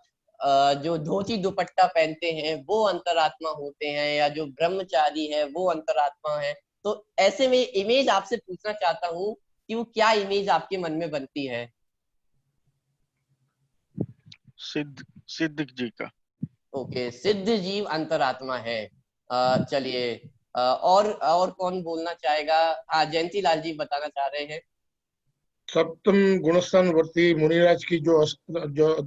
[SPEAKER 1] जो धोती दुपट्टा पहनते हैं वो अंतरात्मा होते हैं, या जो ब्रह्मचारी है वो अंतरात्मा है। तो ऐसे में इमेज आपसे पूछना चाहता हूँ कि वो क्या इमेज आपके मन में बनती है?
[SPEAKER 7] सिद्ध जी का।
[SPEAKER 1] ओके, सिद्ध जीव अंतरात्मा है। चलिए और कौन बोलना चाहेगा? हाँ जयंती लाल जी बताना चाह रहे हैं।
[SPEAKER 5] सप्तम गुणस्थान वर्ती मुनिराज की जो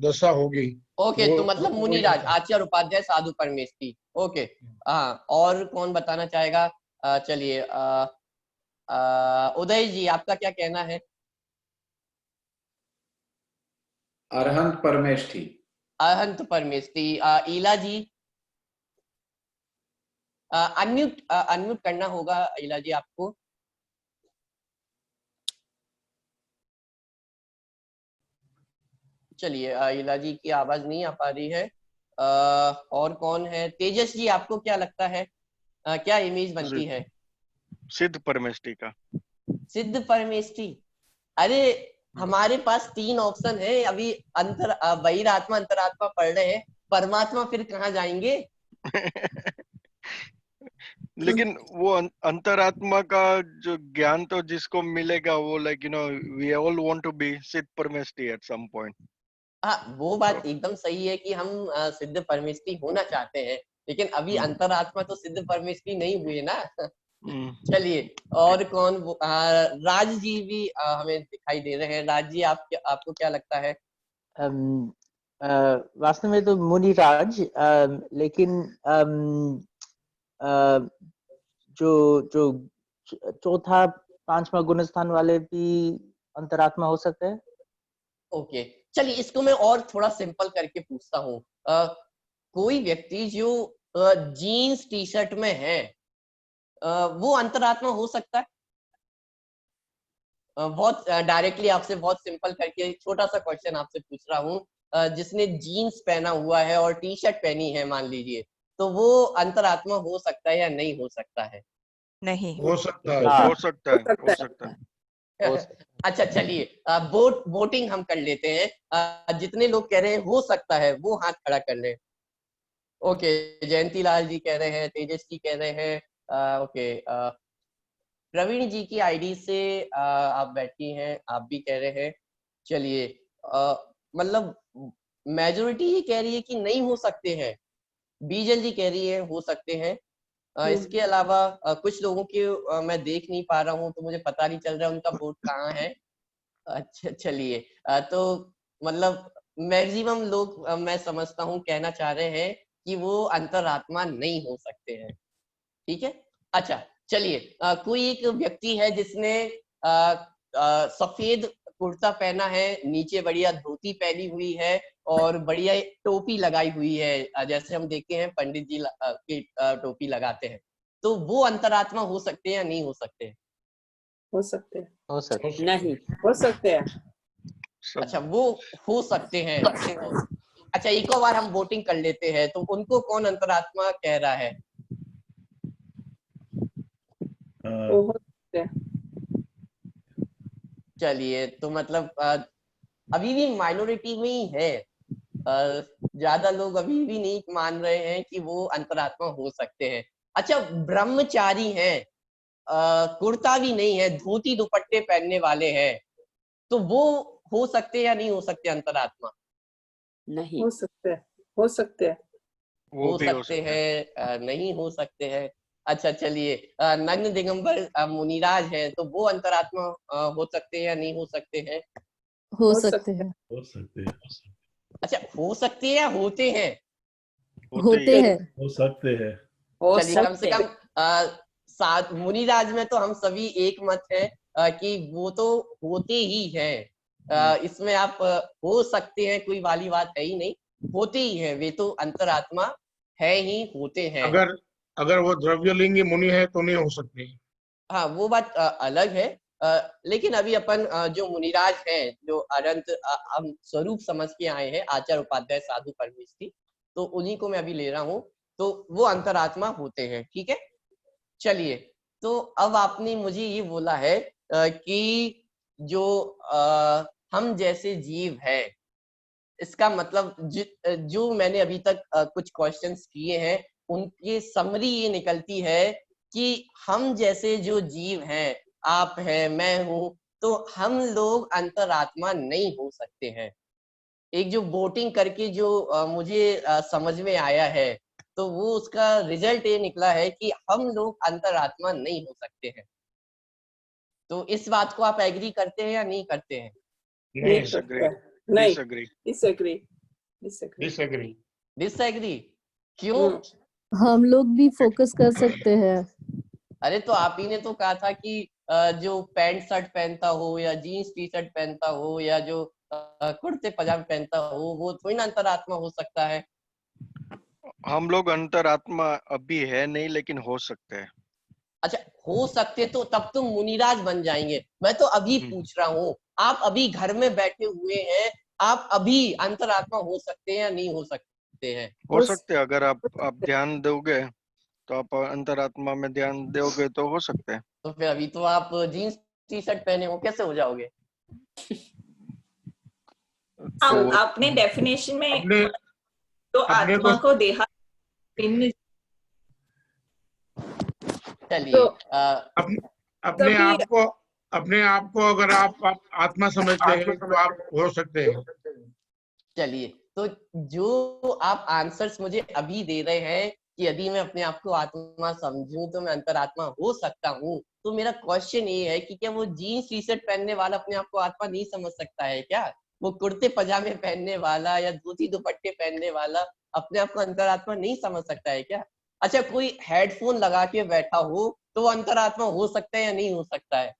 [SPEAKER 5] दशा होगी।
[SPEAKER 1] ओके, तो मतलब मुनिराज, आचार्य उपाध्याय साधु परमेश की। ओके, हाँ और कौन बताना चाहेगा? चलिए उदय जी, आपका क्या कहना है?
[SPEAKER 6] अरहंत परमेष्टि।
[SPEAKER 1] अरहंत परमेष्टि। ईला जी, अनम्यूट करना होगा ईला जी आपको। चलिए ईला जी की आवाज नहीं आ पा रही है। और कौन है? तेजस जी, आपको क्या लगता है क्या इमेज बनती है?
[SPEAKER 7] सिद्ध परमेष्टि का।
[SPEAKER 1] सिद्ध परमेष्टि? अरे हमारे पास 3 ऑप्शन है अभी। बहिरात्मा अंतरात्मा पढ़ रहे हैं, परमात्मा फिर कहाँ जाएंगे?
[SPEAKER 7] लेकिन वो अंतरात्मा का जो ज्ञान तो जिसको मिलेगा वो like we all want to be सिद्ध परमेष्टि एट सम पॉइंट।
[SPEAKER 1] हाँ वो बात एकदम सही है कि हम सिद्ध परमेष्टि होना चाहते हैं, लेकिन अभी अंतरात्मा तो सिद्ध परमेष्टि नहीं हुए ना। चलिए और कौन? राज जी भी हमें दिखाई दे रहे हैं। राज जी, आपको क्या लगता है?
[SPEAKER 2] वास्तव में तो मुनिराज, लेकिन जो चौथा पांचवा गुणस्थान वाले भी अंतरात्मा हो सकते हैं।
[SPEAKER 1] ओके, चलिए इसको मैं और थोड़ा सिंपल करके पूछता हूँ। कोई व्यक्ति जो जीन्स टी शर्ट में है, वो अंतरात्मा हो सकता है? बहुत डायरेक्टली आपसे बहुत सिंपल करके छोटा सा क्वेश्चन आपसे पूछ रहा हूँ। जिसने जीन्स पहना हुआ है और टी शर्ट पहनी है मान लीजिए, तो वो अंतरात्मा हो सकता है या नहीं हो सकता है?
[SPEAKER 3] नहीं
[SPEAKER 5] हो सकता है।
[SPEAKER 7] हो सकता है, हो सकता है।
[SPEAKER 1] अच्छा चलिए वोटिंग हम कर लेते हैं। जितने लोग कह रहे हैं हो सकता है वो हाथ खड़ा कर ले। ओके, जयंती लाल जी कह रहे हैं, तेजस जी कह रहे हैं, ओके, प्रवीण जी की आईडी से आप बैठी हैं, आप भी कह रहे हैं। चलिए मतलब मेजोरिटी ये कह रही है कि नहीं हो सकते हैं, बीजल जी कह रही है हो सकते हैं। इसके अलावा कुछ लोगों के मैं देख नहीं पा रहा हूँ, तो मुझे पता नहीं चल रहा है उनका वोट कहाँ है। अच्छा चलिए, तो मतलब मैक्सिमम लोग मैं समझता हूँ कहना चाह रहे हैं कि वो अंतरात्मा नहीं हो सकते हैं। ठीक है, अच्छा चलिए, कोई एक व्यक्ति है जिसने सफेद कुर्ता पहना है, नीचे बढ़िया धोती पहनी हुई है और बढ़िया टोपी लगाई हुई है, जैसे हम देखते हैं पंडित जी की टोपी लगाते हैं, तो वो अंतरात्मा हो सकते हैं या नहीं हो सकते?
[SPEAKER 4] हो सकते हैं।
[SPEAKER 2] हो सकता है।
[SPEAKER 4] नहीं, हो सकते हैं।
[SPEAKER 1] अच्छा, वो हो सकते हैं। अच्छा, एक और बार हम वोटिंग कर लेते हैं, तो उनको कौन अंतरात्मा कह रहा है?
[SPEAKER 4] वो हो सकते हैं।
[SPEAKER 1] चलिए, तो मतलब अभी भी माइनॉरिटी में ही है, ज्यादा लोग अभी भी नहीं मान रहे हैं कि वो अंतरात्मा हो सकते हैं। अच्छा, ब्रह्मचारी हैं, कुर्ता भी नहीं है, धोती दुपट्टे पहनने वाले हैं, तो वो हो सकते हैं या नहीं हो सकते अंतरात्मा?
[SPEAKER 4] नहीं, हो सकते हैं। हो सकते हैं।
[SPEAKER 7] वो
[SPEAKER 1] हो
[SPEAKER 7] भी हो
[SPEAKER 1] सकते
[SPEAKER 7] सकता है।
[SPEAKER 1] हैं, नहीं हो सकते हैं। अच्छा चलिए, नग्न दिगंबर मुनिराज हैं, तो वो अंतरात्मा हो सकते हैं या नहीं हो सकते हैं?
[SPEAKER 10] हो
[SPEAKER 4] हो
[SPEAKER 10] सकते हैं।
[SPEAKER 9] हो सकते हैं।
[SPEAKER 1] अच्छा, हो सकते हैं या होते हैं?
[SPEAKER 10] होते हैं।
[SPEAKER 9] हो सकते हैं।
[SPEAKER 4] हो
[SPEAKER 1] चलिए, कम से
[SPEAKER 4] सकते हैं।
[SPEAKER 1] कम सात मुनिराज में तो हम सभी एक मत है कि वो तो होते ही हैं। इसमें आप हो सकते हैं कोई वाली बात है ही नहीं, होते ही हैं, वे तो अंतरात्मा है ही, होते हैं।
[SPEAKER 5] अगर अगर वो द्रव्यलिंगी मुनि है तो नहीं हो सकती।
[SPEAKER 1] हाँ, वो बात अलग है, लेकिन अभी अपन जो मुनिराज हैं, जो अनंत हम स्वरूप समझ के आए हैं, आचार्य उपाध्याय साधु परमेष्ठी, तो उन्हीं को मैं अभी ले रहा हूँ, तो वो अंतरात्मा होते हैं। ठीक है, चलिए, तो अब आपने मुझे ये बोला है कि जो हम जैसे जीव है, इसका मतलब जो मैंने अभी तक कुछ क्वेश्चंस किए हैं, उनकी समरी ये निकलती है कि हम जैसे जो जीव हैं, आप हैं, मैं हूं, तो हम लोग अंतरात्मा नहीं हो सकते हैं। एक जो वोटिंग करके जो मुझे समझ में आया है, तो वो उसका रिजल्ट ये निकला है कि हम लोग अंतरात्मा नहीं हो सकते हैं। तो इस बात को आप एग्री करते हैं या नहीं करते हैं?
[SPEAKER 4] नहीं
[SPEAKER 5] Yes,
[SPEAKER 4] करते हैं। नहीं,
[SPEAKER 7] Disagree.
[SPEAKER 4] Disagree. Disagree.
[SPEAKER 5] disagree.
[SPEAKER 1] Disagree? क्यों?
[SPEAKER 10] हम लोग भी फोकस कर सकते हैं।
[SPEAKER 1] अरे, तो आप ही ने तो कहा था कि जो पैंट शर्ट पहनता हो या जीन्स टी शर्ट पहनता हो या जो कुर्ते पजामे पहनता हो, वो थोड़ी ना अंतरात्मा हो सकता है।
[SPEAKER 7] हम लोग अंतरात्मा अभी है नहीं, लेकिन हो सकते हैं।
[SPEAKER 1] अच्छा, हो सकते तो तब तो मुनिराज बन जाएंगे। मैं तो अभी पूछ रहा हूँ, आप अभी घर में बैठे हुए हैं, आप अभी अंतरात्मा हो सकते हैं या नहीं हो सकते हैं?
[SPEAKER 7] हो सकते हैं, अगर आप ध्यान दोगे, तो आप अंतरात्मा में ध्यान दोगे तो हो सकते हैं।
[SPEAKER 1] तो फिर अभी तो आप जीन्स टी शर्ट पहने हो, कैसे हो जाओगे?
[SPEAKER 7] तो
[SPEAKER 8] आपने डेफिनेशन में
[SPEAKER 5] अपने
[SPEAKER 8] तो
[SPEAKER 5] अपने
[SPEAKER 8] आत्मा
[SPEAKER 5] को
[SPEAKER 8] को देहा भिन्न
[SPEAKER 1] चलिए,
[SPEAKER 8] तो
[SPEAKER 5] अपने अपने
[SPEAKER 8] कभी
[SPEAKER 5] आप को अपने आप को अगर आप आत्मा समझते हैं तो आप हो सकते हैं।
[SPEAKER 1] चलिए, तो जो आप आंसर्स मुझे अभी दे रहे हैं कि यदि मैं अपने आप को आत्मा समझूं तो मैं अंतरात्मा हो सकता हूँ, तो मेरा क्वेश्चन ये है कि क्या वो जीन्स टी शर्ट पहनने वाला अपने आप को आत्मा नहीं समझ सकता है क्या? वो कुर्ते पजामे पहनने वाला या धोती दुपट्टे पहनने वाला अपने आप को अंतरात्मा नहीं समझ सकता है क्या? अच्छा, कोई हेडफोन लगा के बैठा हो तो वो अंतरात्मा हो सकता है या नहीं हो सकता है?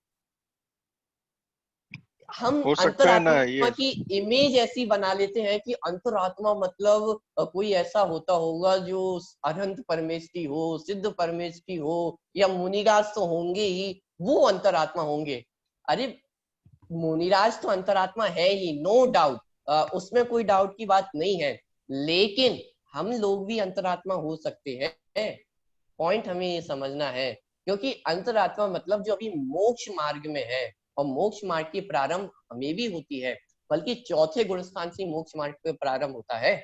[SPEAKER 1] हम
[SPEAKER 7] हो सकता है ना
[SPEAKER 1] अंतरात्मा
[SPEAKER 7] ये।
[SPEAKER 1] की इमेज ऐसी बना लेते हैं कि अंतरात्मा मतलब कोई ऐसा होता होगा जो अनंत परमेष्ठी हो, सिद्ध परमेष्ठी हो, या मुनिराज तो होंगे ही, वो अंतरात्मा होंगे। अरे, मुनिराज तो अंतरात्मा है ही, नो डाउट, उसमें कोई डाउट की बात नहीं है, लेकिन हम लोग भी अंतरात्मा हो सकते हैं। पॉइंट हमें ये समझना है, क्योंकि अंतरात्मा मतलब जो अभी मोक्ष मार्ग में है, और मोक्ष मार्ग की प्रारंभ हमें भी होती है, बल्कि चौथे गुण स्थान से मोक्ष मार्ग का प्रारंभ होता है।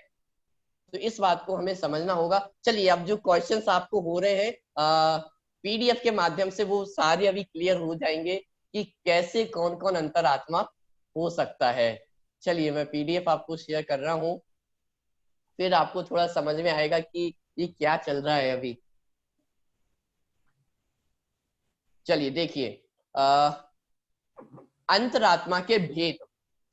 [SPEAKER 1] तो इस बात को हमें समझना होगा। चलिए, अब जो क्वेश्चंस आपको हो रहे हैं पीडीएफ के माध्यम से, वो सारे अभी क्लियर हो जाएंगे कि कैसे कौन कौन अंतरात्मा हो सकता है। चलिए, मैं पीडीएफ आपको शेयर कर रहा हूँ, फिर आपको थोड़ा समझ में आएगा कि ये क्या चल रहा है अभी। चलिए देखिए, अंतरात्मा के भेद।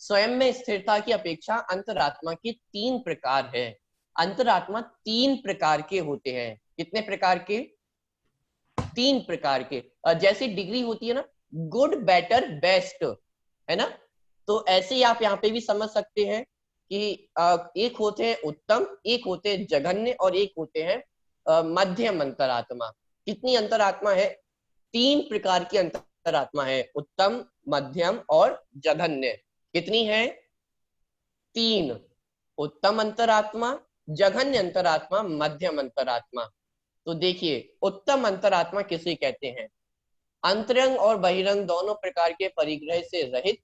[SPEAKER 1] स्वयं में स्थिरता की अपेक्षा अंतरात्मा के 3 प्रकार है। अंतरात्मा 3 प्रकार के होते हैं। कितने प्रकार के? 3 प्रकार के। जैसे डिग्री होती है ना, गुड, बेटर, बेस्ट, है ना, तो ऐसे ही आप यहाँ पे भी समझ सकते हैं कि एक होते हैं उत्तम, एक होते हैं जघन्य और एक होते हैं मध्यम अंतरात्मा। कितनी अंतरात्मा है? 3 प्रकार की अंतरात्मा है, उत्तम, मध्यम और जघन्य। कितनी है? 3। उत्तम अंतरात्मा, जघन्य अंतरात्मा, मध्यम अंतरात्मा। तो देखिए, उत्तम अंतरात्मा किसे कहते हैं? अंतरंग और बहिरंग दोनों प्रकार के परिग्रह से रहित,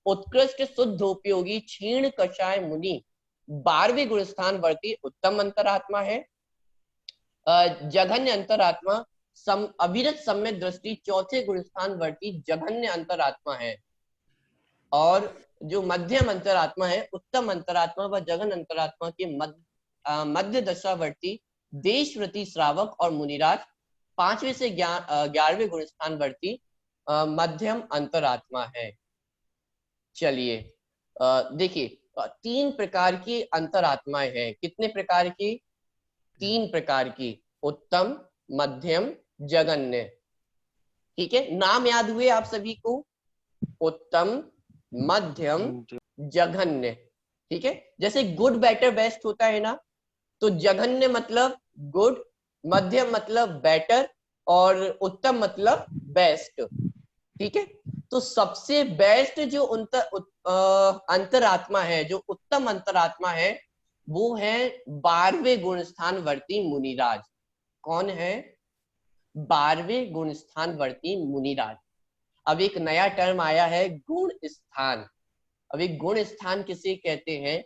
[SPEAKER 1] उत्कृष्ट शुद्ध उपयोगी क्षीण कषाय मुनि 12वें गुण स्थान वर्ती उत्तम अंतरात्मा है। जघन्य अंतरात्मा अविरत सम्यक दृष्टि 4थे गुण स्थान वर्ती जघन्य अंतरात्मा है। और जो मध्यम अंतरात्मा है, उत्तम अंतरात्मा व जघन अंतरात्मा के मध्य दशावर्ती देशव्रती श्रावक और मुनिराज 5वें से 11वें गुण स्थान वर्ती मध्यम अंतरात्मा है। चलिए देखिए, 3 प्रकार की अंतरात्माएं हैं। कितने प्रकार की? 3 प्रकार की, उत्तम, मध्यम, जघन्य। ठीक है, नाम याद हुए आप सभी को? उत्तम, मध्यम, जघन्य। ठीक है, जैसे गुड, बेटर, बेस्ट होता है ना, तो जघन्य मतलब गुड, मध्यम मतलब बेटर और उत्तम मतलब बेस्ट। ठीक है, तो सबसे बेस्ट जो अंतरात्मा है, जो उत्तम अंतरात्मा है, वो है 12वें गुण स्थान वर्ती मुनिराज। कौन है? 12वें गुण स्थान वर्ती मुनिराज। अब एक नया टर्म आया है, गुण स्थान। अब एक गुण स्थान किसे कहते हैं?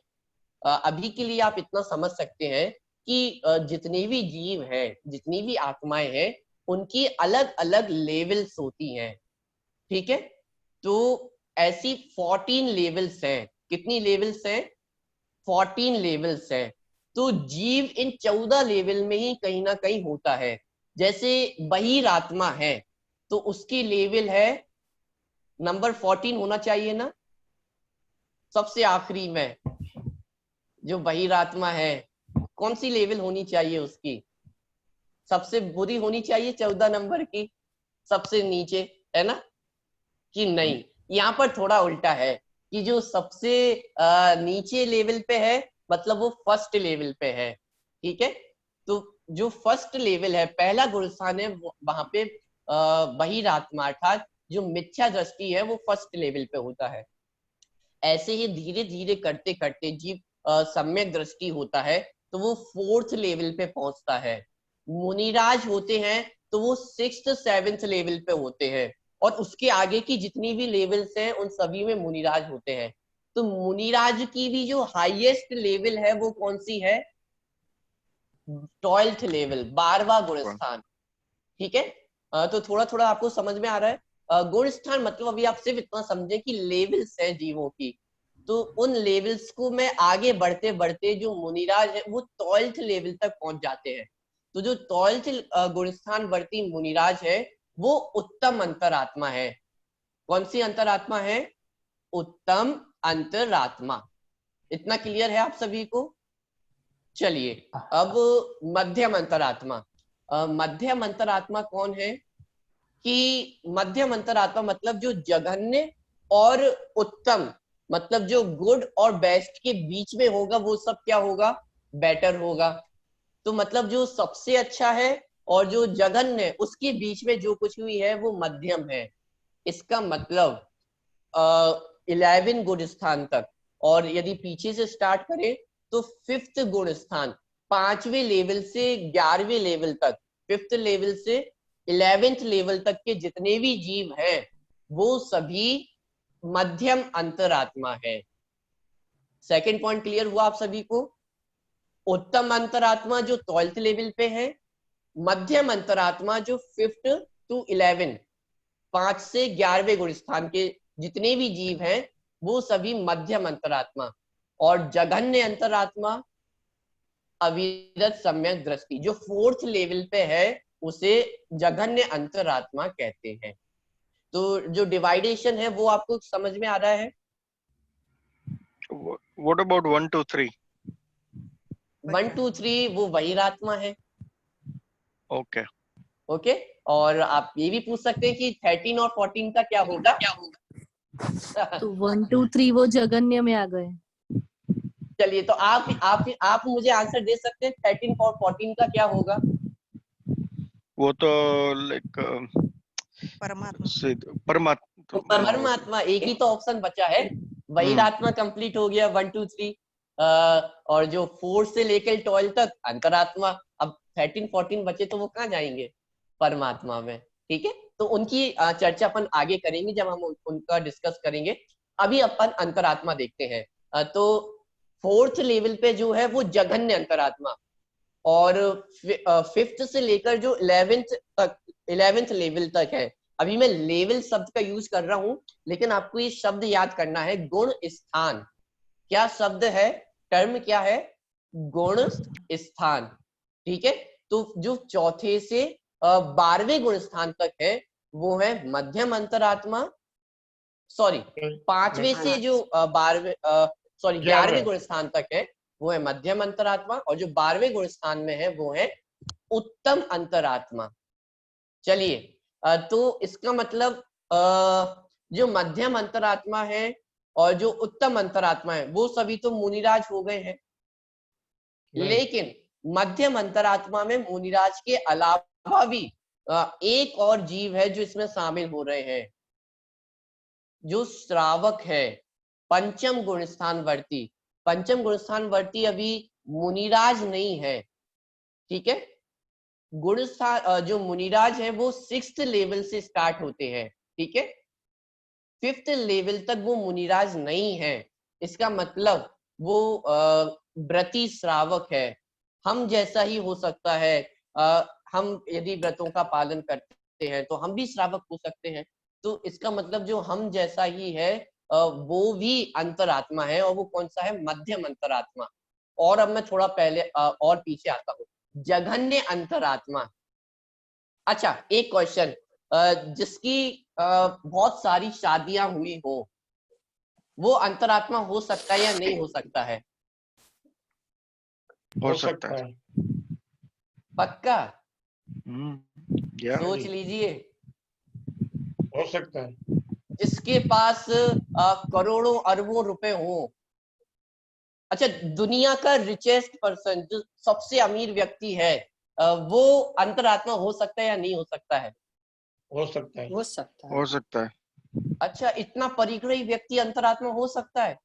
[SPEAKER 1] अभी के लिए आप इतना समझ सकते हैं कि जितने भी जीव हैं, जितनी भी आत्माएं हैं, उनकी अलग अलग लेवल्स होती हैं। ठीक है, तो ऐसी 14 लेवल्स हैं। कितनी लेवल्स हैं? 14 लेवल्स हैं। तो जीव इन 14 लेवल में ही कहीं ना कहीं होता है। जैसे बहिरात्मा है, तो उसकी लेवल है नंबर 14 होना चाहिए ना, सबसे आखिरी में जो बहिरात्मा है, कौन सी लेवल होनी चाहिए उसकी? सबसे बुरी होनी चाहिए 14 नंबर की, सबसे नीचे, है ना कि नहीं? यहाँ पर थोड़ा उल्टा है कि जो सबसे नीचे लेवल पे है, मतलब वो फर्स्ट लेवल पे है। ठीक है, तो जो फर्स्ट लेवल है, पहला गुण स्थान है, वहां पे बहिरात्मा अर्थात जो मिथ्या दृष्टि है, वो फर्स्ट लेवल पे होता है। ऐसे ही धीरे धीरे करते करते जीव सम्यक दृष्टि होता है, तो वो 4th लेवल पे पहुंचता है। मुनिराज होते हैं तो वो 6th 7th लेवल पे होते हैं, और उसके आगे की जितनी भी लेवल्स हैं उन सभी में मुनिराज होते हैं। तो मुनिराज की भी जो हाईएस्ट लेवल है वो कौन सी है? 12th लेवल, 12वां गुण स्थान। ठीक है, तो थोड़ा थोड़ा आपको समझ में आ रहा है। गुण स्थान मतलब अभी आप सिर्फ इतना समझे कि लेवल्स हैं जीवों की, तो उन लेवल्स को मैं आगे बढ़ते बढ़ते जो मुनिराज है वो 12th लेवल तक पहुंच जाते हैं। तो जो 12th गुण स्थान वर्ती मुनिराज है वो उत्तम अंतरात्मा है। कौन सी अंतरात्मा है? उत्तम अंतरात्मा। इतना क्लियर है आप सभी को? चलिए, अब मध्यम अंतरात्मा। मध्यम अंतरात्मा कौन है? कि मध्यम अंतरात्मा मतलब जो जघन्य और उत्तम, मतलब जो गुड और बेस्ट के बीच में होगा, वो सब क्या होगा? बेटर होगा। तो मतलब जो सबसे अच्छा है और जो जघन्य है, उसके बीच में जो कुछ भी है वो मध्यम है। इसका मतलब 11 गुण स्थान तक, और यदि पीछे से स्टार्ट करें तो 5th गुण स्थान, 5वें लेवल से 11वें लेवल तक, 5th लेवल से 11th लेवल तक के जितने भी जीव हैं वो सभी मध्यम अंतरात्मा है। सेकंड पॉइंट क्लियर हुआ आप सभी को? उत्तम अंतरात्मा जो 12th लेवल पे है, मध्यम अंतरात्मा जो 5th to 11, 5 से 11वें गुण स्थान के जितने भी जीव हैं वो सभी मध्यम अंतरात्मा। और जघन्य अंतरात्मा अविरत सम्यक दृष्टि। जो 4th लेवल पे है उसे जघन्य अंतरात्मा कहते हैं। तो जो डिवाइडेशन है वो आपको समझ में आ रहा है?
[SPEAKER 7] What about 1 2 3?
[SPEAKER 1] 1 2 3 वो बहिरात्मा है।
[SPEAKER 7] Okay.
[SPEAKER 1] ओके, और आप ये भी पूछ सकते हैं कि 13 और 14 का क्या होगा?
[SPEAKER 10] तो 1 2 3 वो जगन्य में आ गए।
[SPEAKER 1] चलिए, तो आप मुझे आंसर दे सकते हैं 13 और 14 का क्या होगा?
[SPEAKER 7] वो तो लाइक
[SPEAKER 1] परमात्मा। एक ही तो ऑप्शन बचा है। बहिरात्मा कंप्लीट हो गया 1 2 3, और जो 4 से लेकर 12 तक अंतरात्मा। अब 13 14 बचे तो वो कहाँ जाएंगे? परमात्मा में। ठीक है, तो उनकी चर्चा अपन आगे करेंगे जब हम उनका डिस्कस करेंगे। अभी अपन अंतरात्मा देखते हैं। तो 4th लेवल पे जो है वो जघन्य अंतरात्मा, और 5th से लेकर जो 11th लेवल तक है। अभी मैं लेवल शब्द का यूज कर रहा हूं, लेकिन आपको ये शब्द याद करना है, गुण स्थान। क्या शब्द है, टर्म क्या है? गुण स्थान। ठीक है, तो जो 4थे से 12वें गुण स्थान तक है वो है मध्यम अंतरात्मा। सॉरी, 5वें से जो 11वें गुण स्थान तक है वो है मध्यम अंतरात्मा, और जो 12वें गुण स्थान में है वो है उत्तम अंतरात्मा। चलिए, तो इसका मतलब जो मध्यम अंतरात्मा है और जो उत्तम अंतरात्मा है वो सभी तो मुनिराज हो गए हैं, लेकिन मध्यम अंतरात्मा में मुनिराज के अलावा भी एक और जीव है जो इसमें शामिल हो रहे हैं, जो श्रावक है, पंचम गुणस्थान वर्ती। पंचम गुणस्थान वर्ती अभी मुनिराज नहीं है। ठीक है, गुणस्थान जो मुनिराज है वो 6th लेवल से स्टार्ट होते हैं। ठीक है, 5th लेवल तक वो मुनिराज नहीं है। इसका मतलब वो व्रती श्रावक है, हम जैसा ही हो सकता है। हम यदि व्रतों का पालन करते हैं तो हम भी श्रावक हो सकते हैं। तो इसका मतलब जो हम जैसा ही है वो भी अंतरात्मा है, और वो कौन सा है? मध्यम अंतरात्मा। और अब मैं थोड़ा पहले और पीछे आता हूँ, जघन्य अंतरात्मा। अच्छा, एक क्वेश्चन, जिसकी बहुत सारी शादियां हुई हो, वो अंतरात्मा हो सकता है या नहीं हो सकता है?
[SPEAKER 7] हो सकता है।
[SPEAKER 1] पक्का?
[SPEAKER 7] या
[SPEAKER 1] सोच लीजिए।
[SPEAKER 5] हो सकता है।
[SPEAKER 1] जिसके पास करोड़ों अरबों रुपए हो। अच्छा, दुनिया का रिचेस्ट पर्सन, जो सबसे अमीर व्यक्ति है, वो अंतरात्मा हो सकता है या नहीं हो सकता है?
[SPEAKER 5] हो सकता है।
[SPEAKER 4] हो सकता है।
[SPEAKER 7] हो सकता है।
[SPEAKER 1] अच्छा, इतना परिग्रही व्यक्ति अंतरात्मा हो सकता है?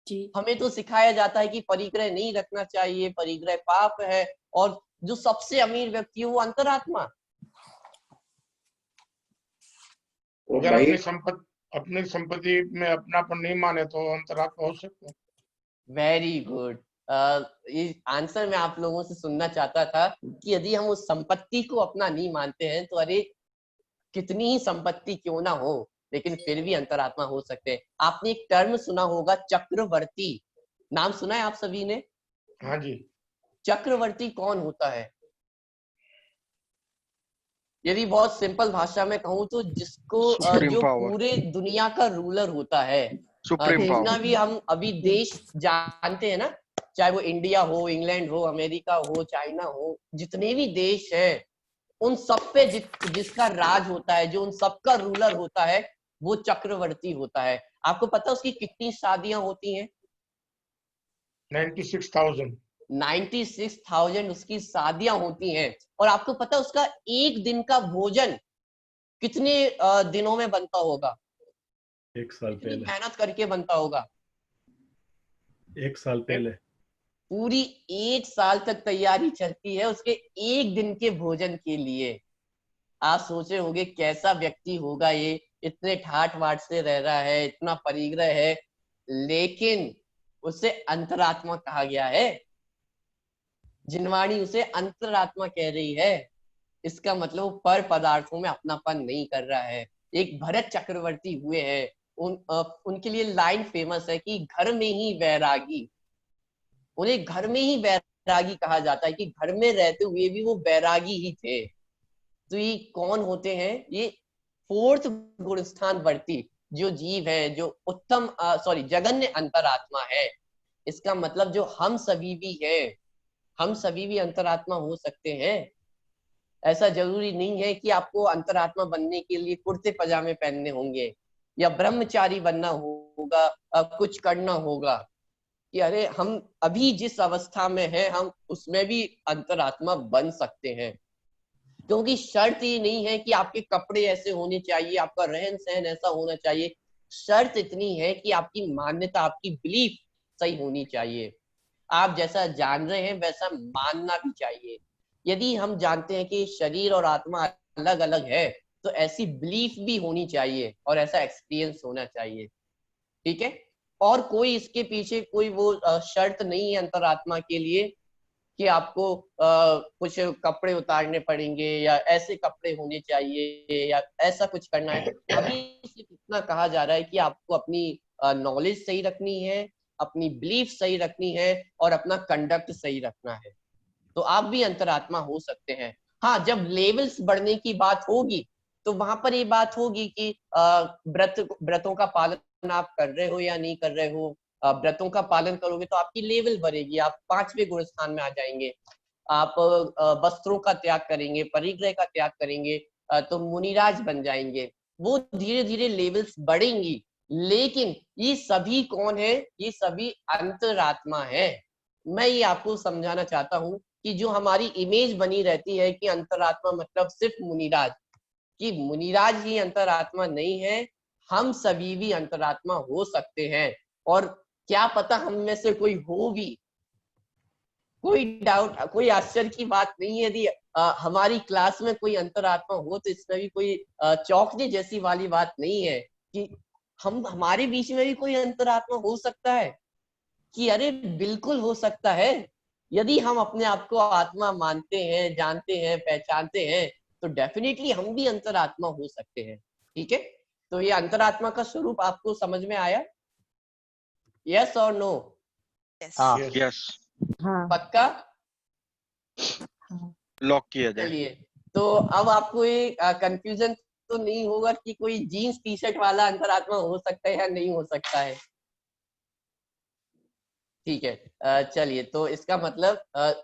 [SPEAKER 4] जी।
[SPEAKER 1] हमें तो सिखाया जाता है कि परिग्रह नहीं रखना चाहिए, परिग्रह पाप है, और जो सबसे अमीर व्यक्ति है वो अंतरात्मा।
[SPEAKER 5] अगर अपनी संपत्ति में अपनापन नहीं माने तो अंतरात्मा हो सकता है।
[SPEAKER 1] Very good. ये आंसर मैं आप लोगों से सुनना चाहता था कि यदि हम उस संपत्ति को अपना नहीं मानते हैं तो अरे कितनी ही संपत्ति क्यों ना हो, लेकिन फिर भी अंतरात्मा हो सकते हैं। आपने एक टर्म सुना होगा, चक्रवर्ती। नाम सुना है आप सभी ने?
[SPEAKER 5] हाँ जी।
[SPEAKER 1] चक्रवर्ती कौन होता है? यदि बहुत सिंपल भाषा में कहूँ तो जिसको जो पूरे दुनिया का रूलर होता है। जितना भी हम अभी देश जानते हैं ना, चाहे वो इंडिया हो, इंग्लैंड हो, अमेरिका हो, चाइना हो, जितने भी देश हैं उन सब पे जिसका राज होता है, जो उन सबका रूलर होता है, वो चक्रवर्ती होता है। आपको पता है उसकी कितनी शादियां होती हैं? 96,000 उसकी शादियां होती हैं। और आपको पता है उसका एक दिन का भोजन कितने दिनों में बनता होगा?
[SPEAKER 9] 1 साल पहले।
[SPEAKER 1] मेहनत करके बनता होगा?
[SPEAKER 9] 1 साल पहले।
[SPEAKER 1] पूरी 1 साल तक तैयारी चलती है उसके एक दिन के भोजन के लिए। आप सोच रहे होंगे कैसा व्यक्ति होगा ये, इतने ठाठ बाट से रह रहा है, इतना परिग्रह है, लेकिन उसे अंतरात्मा कहा गया है। जिनवाणी उसे अंतरात्मा कह रही है। इसका मतलब पर पदार्थों में अपनापन नहीं कर रहा है। एक भरत चक्रवर्ती हुए हैं, उनके लिए लाइन फेमस है कि घर में ही वैरागी। उन्हें घर में ही बैरागी कहा जाता है कि घर में रहते हुए भी वो बैरागी ही थे। तो ये कौन होते हैं? ये फोर्थ गुण स्थान वर्ती जो जीव है, जो उत्तम जगन्य अंतरात्मा है। इसका मतलब जो हम सभी भी हैं, हम सभी भी अंतरात्मा हो सकते हैं। ऐसा जरूरी नहीं है कि आपको अंतरात्मा बनने के लिए कुर्ते पजामे पहनने होंगे या ब्रह्मचारी बनना होगा, कुछ करना होगा। कि अरे हम अभी जिस अवस्था में हैं हम उसमें भी अंतरात्मा बन सकते हैं। क्योंकि शर्त ये नहीं है कि आपके कपड़े ऐसे होने चाहिए, आपका रहन सहन ऐसा होना चाहिए। शर्त इतनी है कि आपकी मान्यता, आपकी बिलीफ सही होनी चाहिए। आप जैसा जान रहे हैं वैसा मानना भी चाहिए। यदि हम जानते हैं कि शरीर और आत्मा अलग अलग है, तो ऐसी बिलीफ भी होनी चाहिए और ऐसा एक्सपीरियंस होना चाहिए। ठीक है? और कोई इसके पीछे कोई वो शर्त नहीं है अंतरात्मा के लिए कि आपको कुछ कपड़े उतारने पड़ेंगे या ऐसे कपड़े होने चाहिए या ऐसा कुछ करना है। अभी सिर्फ इतना कहा जा रहा है कि आपको अपनी नॉलेज सही रखनी है, अपनी बिलीफ सही रखनी है और अपना कंडक्ट सही रखना है, तो आप भी अंतरात्मा हो सकते हैं। हाँ, जब लेवल्स बढ़ने की बात होगी तो वहां पर ये बात होगी कि व्रतों का पालन आप कर रहे हो या नहीं कर रहे हो। व्रतों का पालन करोगे तो आपकी लेवल बढ़ेगी, आप 5वें गुण स्थान में आ जाएंगे। आप वस्त्रों का त्याग करेंगे, परिग्रह का त्याग करेंगे, तो मुनिराज बन जाएंगे। वो धीरे धीरे लेवल्स बढ़ेंगी। लेकिन ये सभी कौन है? ये सभी अंतरात्मा है। मैं ये आपको समझाना चाहता हूँ कि जो हमारी इमेज बनी रहती है कि अंतरात्मा मतलब सिर्फ मुनिराज, कि मुनिराज ही अंतरात्मा नहीं है, हम सभी भी अंतरात्मा हो सकते हैं। और क्या पता हम में से कोई हो भी। कोई डाउट, कोई आश्चर्य की बात नहीं है यदि हमारी क्लास में कोई अंतरात्मा हो, तो इसमें भी कोई चौंकने जैसी वाली बात नहीं है कि हमारे बीच में भी कोई अंतरात्मा हो सकता है। कि अरे बिल्कुल हो सकता है। यदि हम अपने आप को आत्मा मानते हैं, जानते हैं, पहचानते हैं, तो डेफिनेटली हम भी अंतरात्मा हो सकते हैं। ठीक है? तो ये अंतरात्मा का स्वरूप आपको समझ में आया? यस और नो?
[SPEAKER 2] हाँ।
[SPEAKER 7] यस,
[SPEAKER 1] पक्का?
[SPEAKER 7] लॉक किया जाए।
[SPEAKER 1] चलिए, तो अब आपको ये कंफ्यूजन तो नहीं होगा कि कोई जीन्स टी शर्ट वाला अंतरात्मा हो सकता है या नहीं हो सकता है। ठीक है, चलिए, तो इसका मतलब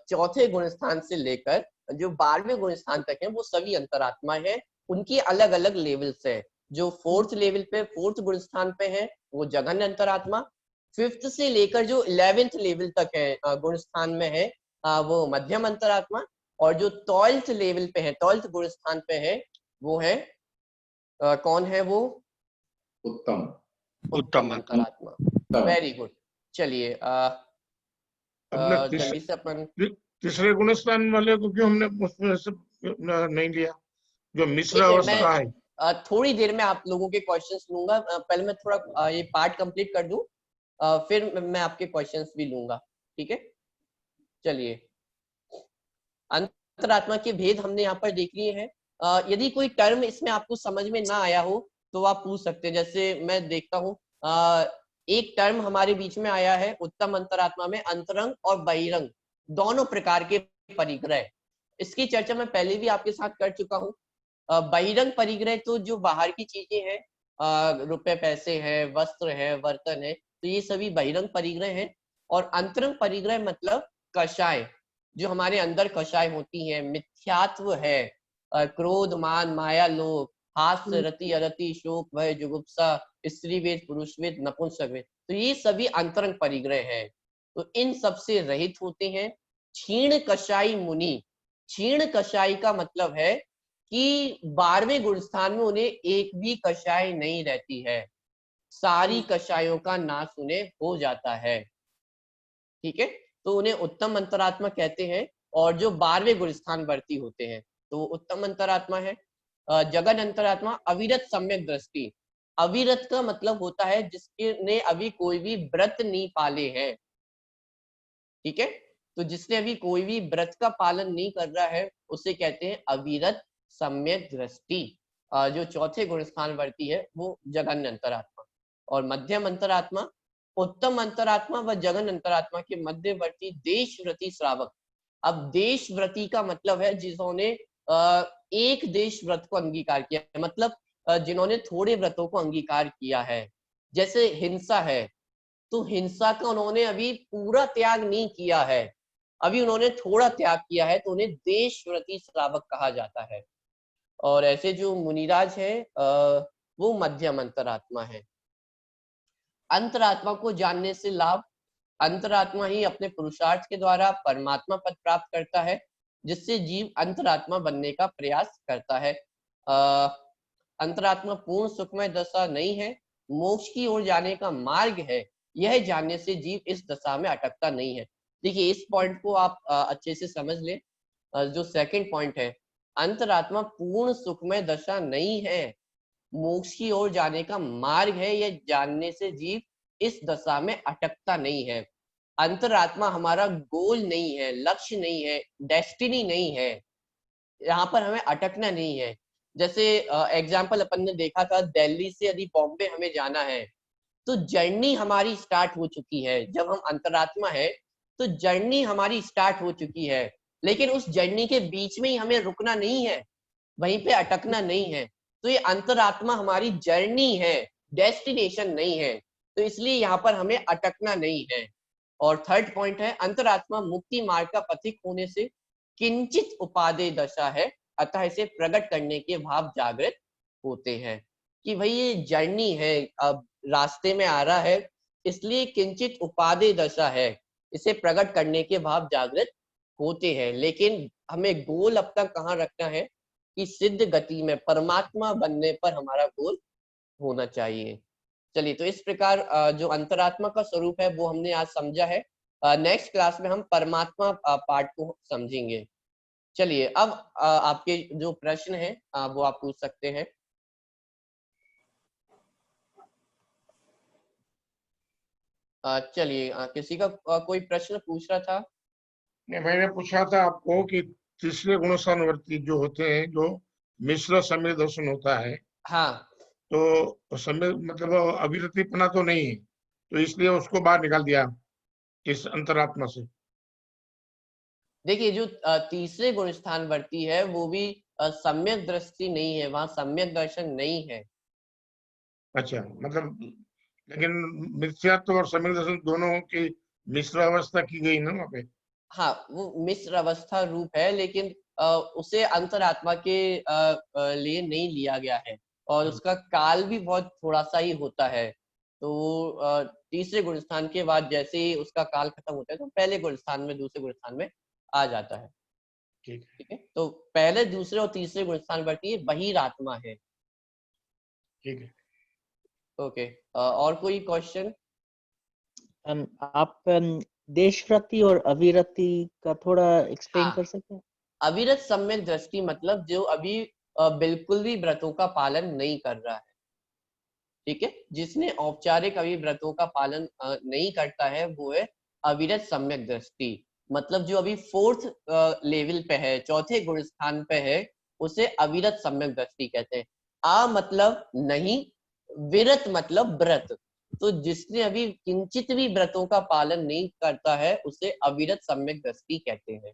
[SPEAKER 1] चौथे गुण स्थान से लेकर जो 12वें गुण स्थान तक है वो सभी अंतरात्मा है। उनकी अलग अलग लेवल्स है। जो 4th लेवल पे, 4th गुण स्थान पे है, वो जघन्य अंतरात्मा। 5th से लेकर जो 11th लेवल तक है गुण स्थान में है, वो मध्यम अंतरात्मा। और जो 12th लेवल पे है, 12th गुण स्थान पे है, वो है कौन है वो? उत्तम अंतरात्मा। Very good. चलिए, जल्दी से अपन
[SPEAKER 5] तीसरे गुण स्थान वाले को क्यों हमने उसमें से नहीं लिया, जो मिश्र अवस्था है?
[SPEAKER 1] थोड़ी देर में आप लोगों के क्वेश्चंस लूंगा। पहले मैं थोड़ा ये पार्ट कंप्लीट कर दूं, फिर मैं आपके क्वेश्चंस भी लूंगा। ठीक है? चलिए, अंतरात्मा के भेद हमने यहाँ पर देख लिए हैं। यदि कोई टर्म इसमें आपको समझ में ना आया हो तो आप पूछ सकते हैं। जैसे मैं देखता हूँ एक टर्म हमारे बीच में आया है उत्तम अंतरात्मा में, अंतरंग और बहिरंग दोनों प्रकार के परिग्रह। इसकी चर्चा मैं पहले भी आपके साथ कर चुका हूँ। बहिरंग परिग्रह तो जो बाहर की चीजें हैं, रुपए पैसे है, वस्त्र है, बर्तन है, तो ये सभी बहिरंग परिग्रह हैं। और अंतरंग परिग्रह मतलब कषाय, जो हमारे अंदर कषाय होती है, मिथ्यात्व है, क्रोध, मान, माया, लोभ, हास्य, रति, अरति, शोक, भय, जुगुप्सा, स्त्री वेद, पुरुष वेद, नपुंसक वेद, तो ये सभी अंतरंग परिग्रह हैं। तो इन सब से रहित होते हैं क्षीण कषाई मुनि। क्षीण कषाई का मतलब है कि 12वें गुण स्थान में उन्हें एक भी कषाय नहीं रहती है, सारी कषायों का नाश उन्हें हो जाता है। ठीक है? तो उन्हें उत्तम अंतरात्मा कहते हैं। और जो 12वें गुण स्थान वर्ती होते हैं तो वो उत्तम अंतरात्मा है। जगन अंतरात्मा अविरत सम्यक दृष्टि। अविरत का मतलब होता है जिसके ने अभी कोई भी व्रत नहीं पाले हैं। ठीक है? तो जिसने अभी कोई भी व्रत का पालन नहीं कर रहा है उसे कहते हैं अविरत सम्यक दृष्टि। जो चौथे गुण स्थान वर्ती है वो जगन्य अंतरात्मा। और मध्यम अंतरात्मा उत्तम अंतरात्मा व जघन अंतरात्मा के मध्यवर्ती देशव्रती श्रावक। अब देशव्रती का मतलब है जिन्होंने एक देश व्रत को अंगीकार किया है, मतलब जिन्होंने थोड़े व्रतों को अंगीकार किया है। जैसे हिंसा है, तो हिंसा का उन्होंने अभी पूरा त्याग नहीं किया है, अभी उन्होंने थोड़ा त्याग किया है, तो उन्हें देशव्रती श्रावक कहा जाता है। और ऐसे जो मुनिराज है वो मध्यम अंतरात्मा है। अंतरात्मा को जानने से लाभ, अंतरात्मा ही अपने पुरुषार्थ के द्वारा परमात्मा पद प्राप्त करता है, जिससे जीव अंतरात्मा बनने का प्रयास करता है। अंतरात्मा पूर्ण सुखमय दशा नहीं है, मोक्ष की ओर जाने का मार्ग है, यह जानने से जीव इस दशा में अटकता नहीं है। देखिए इस पॉइंट को आप अच्छे से समझ लें। जो सेकंड पॉइंट है, अंतरात्मा पूर्ण सुखमय दशा नहीं है, मोक्ष की ओर जाने का मार्ग है, यह जानने से जीव इस दशा में अटकता नहीं है। अंतरात्मा हमारा गोल नहीं है, लक्ष्य नहीं है, डेस्टिनी नहीं है, यहाँ पर हमें अटकना नहीं है। जैसे एग्जाम्पल अपन ने देखा था, दिल्ली से यदि बॉम्बे हमें जाना है तो जर्नी हमारी स्टार्ट हो चुकी है। जब हम अंतरात्मा है तो जर्नी हमारी स्टार्ट हो चुकी है, लेकिन उस जर्नी के बीच में ही हमें रुकना नहीं है, वहीं पे अटकना नहीं है। तो ये अंतरात्मा हमारी जर्नी है, डेस्टिनेशन नहीं है, तो इसलिए यहाँ पर हमें अटकना नहीं है। और थर्ड पॉइंट है, अंतरात्मा मुक्ति मार्ग का पथिक होने से किंचित उपादेय दशा है, अतः इसे प्रकट करने के भाव जागृत होते हैं कि भाई ये जर्नी है, अब रास्ते में आ रहा है, इसलिए किंचित उपादेय दशा है, इसे प्रकट करने के भाव जागृत होते हैं। लेकिन हमें गोल अब तक कहाँ रखना है कि सिद्ध गति में परमात्मा बनने पर हमारा गोल होना चाहिए। चलिए, तो इस प्रकार जो अंतरात्मा का स्वरूप है वो हमने आज समझा है। नेक्स्ट क्लास में हम परमात्मा पार्ट को समझेंगे। चलिए, अब आपके जो प्रश्न है वो आप पूछ सकते हैं। चलिए, किसी का कोई प्रश्न पूछ रहा था?
[SPEAKER 5] नहीं, मैंने पूछा था आपको कि तीसरे गुणस्थानवर्ती जो होते हैं, जो मिश्र सम्यक दर्शन होता है,
[SPEAKER 1] हाँ,
[SPEAKER 5] तो सम्यक मतलब अविरतिपना तो नहीं है, तो इसलिए उसको बाहर निकाल दिया इस अंतरात्मा से।
[SPEAKER 1] देखिए जो तीसरे गुण स्थानवर्ती है वो भी सम्यक दृष्टि नहीं है, वहां सम्यक दर्शन नहीं है।
[SPEAKER 5] अच्छा, मतलब लेकिन मिथ्यात्व और सम्यक दर्शन दोनों की मिश्र अवस्था की गई ना वहाँ पे।
[SPEAKER 1] हाँ, वो मिश्र अवस्था रूप है, लेकिन उसे अंतरात्मा के लिए नहीं लिया गया है, और उसका काल भी बहुत थोड़ा सा ही होता है। तो तीसरे गुण स्थान के बाद जैसे ही उसका काल खत्म होता है तो पहले गुण स्थान में, दूसरे गुण स्थान में आ जाता है।
[SPEAKER 5] ठीक
[SPEAKER 1] है, तो पहले, दूसरे और तीसरे गुण स्थान बढ़ती है, बहिरात्मा है।
[SPEAKER 5] ठीक है,
[SPEAKER 1] ओके, और कोई क्वेश्चन?
[SPEAKER 2] आप देशव्रती और अविरति का थोड़ा एक्सप्लेन
[SPEAKER 1] हाँ,
[SPEAKER 2] कर सकते हैं?
[SPEAKER 1] अविरत सम्यक दृष्टि मतलब जो अभी बिल्कुल भी व्रतों का पालन नहीं कर रहा है, ठीक है, जिसने औपचारिक अभी व्रतों का पालन नहीं करता है, वो है अविरत सम्यक दृष्टि। मतलब जो अभी फोर्थ लेवल पे है, चौथे गुण स्थान पे है, उसे अविरत सम्यक दृष्टि कहते हैं। आ मतलब नहीं, विरत मतलब व्रत। तो जिसने अभी किंचित भी व्रतों का पालन नहीं करता है उसे अविरत सम्यक दृष्टि कहते हैं।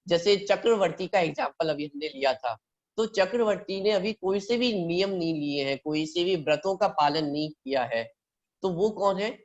[SPEAKER 1] जैसे चक्रवर्ती का एग्जाम्पल अभी हमने लिया था, तो चक्रवर्ती ने अभी कोई से भी नियम नहीं लिए हैं, कोई से भी व्रतों का पालन नहीं किया है, तो वो कौन है?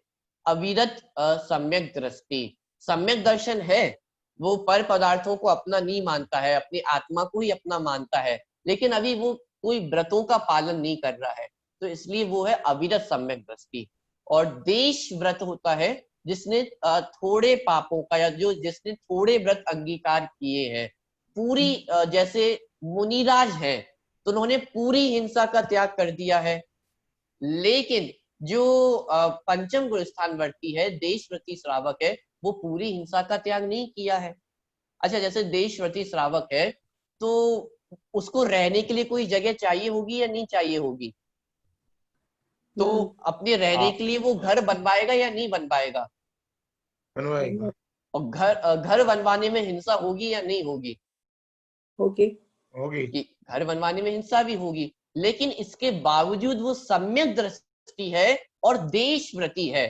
[SPEAKER 1] अविरत सम्यक दृष्टि। सम्यक दर्शन है, वो पर पदार्थों को अपना नहीं मानता है, अपनी आत्मा को ही अपना मानता है, लेकिन अभी वो कोई व्रतों का पालन नहीं कर रहा है, तो इसलिए वो है अविरत सम्यक दृष्टि। और देश व्रत होता है जिसने थोड़े पापों का, या जो जिसने थोड़े व्रत अंगीकार किए हैं, पूरी जैसे मुनिराज हैं तो उन्होंने पूरी हिंसा का त्याग कर दिया है। लेकिन जो पंचम गुण स्थानवर्ती है, देशव्रती श्रावक है, वो पूरी हिंसा का त्याग नहीं किया है। अच्छा, जैसे देशव्रती श्रावक है तो उसको रहने के लिए कोई जगह चाहिए होगी या नहीं चाहिए होगी? तो अपने रहने के लिए वो घर बनवाएगा या नहीं बनवाएगा?
[SPEAKER 5] बनवाएगा।
[SPEAKER 1] और घर बनवाने में हिंसा होगी या नहीं होगी?
[SPEAKER 4] होगी।
[SPEAKER 5] होगी।
[SPEAKER 1] घर बनवाने में हिंसा भी होगी, लेकिन इसके बावजूद वो सम्यक दृष्टि है और देशव्रती है।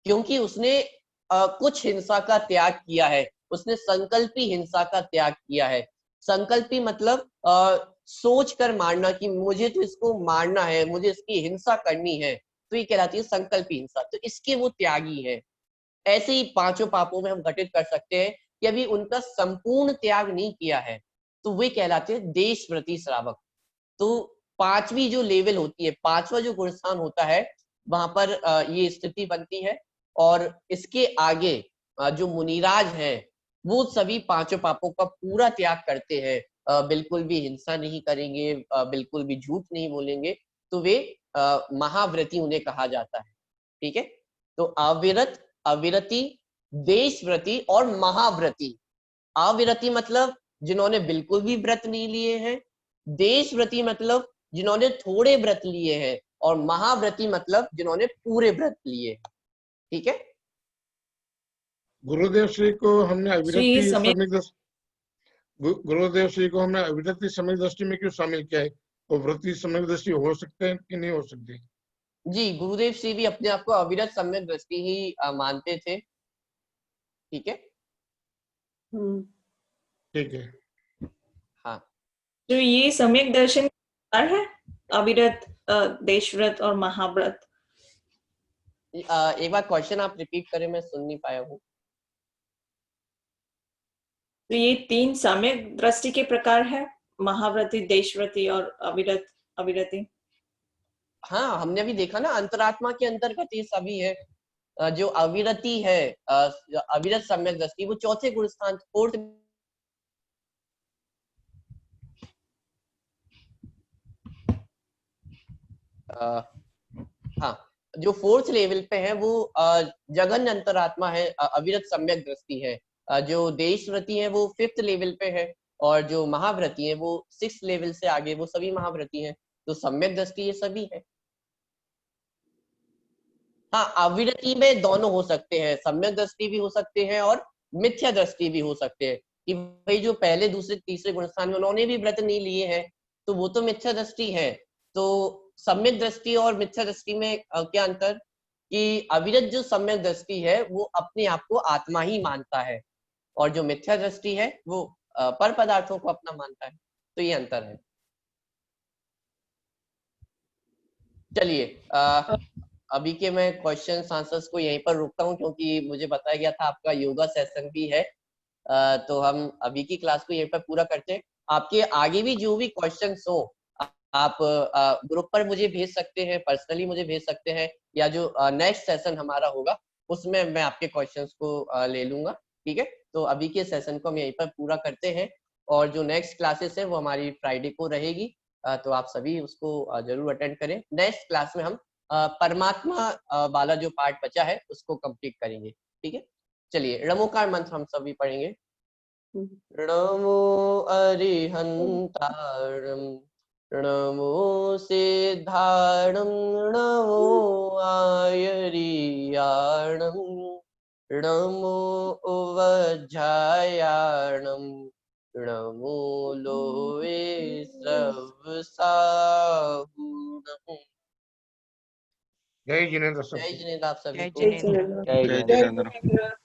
[SPEAKER 1] क्योंकि उसने कुछ हिंसा का त्याग किया है, उसने संकल्पी हिंसा का त्याग किया है। संकल्पी मतलब सोच कर मारना कि मुझे तो इसको मारना है, मुझे इसकी हिंसा करनी है, तो ये कहलाती है संकल्पी हिंसा। तो इसके वो त्यागी है। ऐसे ही पांचों पापों में हम घटित कर सकते हैं कि अभी उनका संपूर्ण त्याग नहीं किया है, तो वे कहलाते हैं देशव्रती श्रावक। तो पांचवी जो लेवल होती है, पांचवा जो गुणस्थान होता है, वहां पर ये स्थिति बनती है। और इसके आगे जो मुनिराज हैं वो सभी पांचों पापों का पूरा त्याग करते हैं, बिल्कुल भी हिंसा नहीं करेंगे, बिल्कुल भी झूठ नहीं बोलेंगे, तो वे महाव्रती उन्हें कहा जाता है। ठीक है, तो अविरत, अविरति, देशव्रती और महाव्रती। अविरति मतलब जिन्होंने बिल्कुल भी व्रत नहीं लिए हैं, देशव्रती मतलब जिन्होंने थोड़े व्रत लिए हैं, और महाव्रती मतलब जिन्होंने पूरे व्रत लिए। ठीक है,
[SPEAKER 5] गुरुदेव श्री को हमने अविरति
[SPEAKER 8] समय
[SPEAKER 5] सम्यक दृष्टि, गुरुदेव श्री को हमने अविरति सम्यक दृष्टि में क्यों शामिल किया है? तो व्रती सम्यक दृष्टि हो सकते हैं कि नहीं हो सकती?
[SPEAKER 1] जी, गुरुदेव श्री भी अपने आप को अविरत सम्यक दृष्टि ही मानते थे। ठीक है,
[SPEAKER 5] ठीक है।
[SPEAKER 1] हाँ,
[SPEAKER 8] जो ये सम्यक दर्शन है, अविरत, देशव्रत और महाव्रत।
[SPEAKER 1] एक बार क्वेश्चन आप रिपीट करें, मैं सुन नहीं पाया हूँ।
[SPEAKER 8] तो ये तीन सम्यक दृष्टि के प्रकार है, महाव्रती, देशव्रती और अविरत, अविरति।
[SPEAKER 1] हाँ, हमने अभी देखा ना, अंतरात्मा के अंतर्गत ये सभी है। जो अविरति है, अविरत सम्यक दृष्टि, वो चौथे गुण स्थान, फोर्थ। हाँ, जो फोर्थ लेवल पे है वो जघन्य अंतरात्मा है, अविरत सम्यक दृष्टि है। जो देशव्रती है वो फिफ्थ लेवल पे है, और जो महाव्रती है वो सिक्स लेवल से आगे, वो सभी महाव्रती हैं। तो सम्यक दृष्टि ये सभी है। हाँ, अविरति में दोनों हो सकते हैं, सम्यक दृष्टि भी हो सकते हैं और मिथ्या दृष्टि भी हो सकते हैं, कि भाई जो पहले दूसरे तीसरे गुणस्थान में उन्होंने भी व्रत नहीं लिए हैं, तो वो तो मिथ्या दृष्टि है। तो सम्यक दृष्टि और मिथ्या दृष्टि में क्या अंतर, कि अविरत जो सम्यक दृष्टि है वो अपने आप को आत्मा ही मानता है, और जो मिथ्या दृष्टि है वो पर पदार्थों को अपना मानता है। तो ये अंतर है। चलिए, अभी के मैं क्वेश्चन आंसर्स को यहीं पर रोकता हूं, क्योंकि मुझे बताया गया था आपका योगा सेशन भी है। तो हम अभी की क्लास को यहीं पर पूरा करते हैं। आपके आगे भी जो भी क्वेश्चंस हो आप ग्रुप पर मुझे भेज सकते हैं, पर्सनली मुझे भेज सकते हैं, या जो नेक्स्ट सेशन हमारा होगा उसमें मैं आपके क्वेश्चंस को ले लूंगा। ठीक है, तो अभी के सेशन को हम यहीं पर पूरा करते हैं, और जो नेक्स्ट क्लासेस है वो हमारी फ्राइडे को रहेगी। तो आप सभी उसको जरूर अटेंड करें। नेक्स्ट क्लास में हम परमात्मा वाला जो पार्ट बचा है उसको कंप्लीट करेंगे। ठीक है, चलिए नमोकार मंत्र हम सभी पढ़ेंगे। नमो अरिहंतारम, नमो सिद्धारम, नमो आयरियाणम, नमो वज्रायाणम, नमो लोवे सर्वसाहुणम।
[SPEAKER 5] जय जिनेन्द्र
[SPEAKER 1] जय जिनेन्द्र आप सभी को।
[SPEAKER 4] जय जिनेन्द्र।
[SPEAKER 2] जय
[SPEAKER 7] जय
[SPEAKER 2] जिनेन्द्र।
[SPEAKER 7] जिनेन्द्र।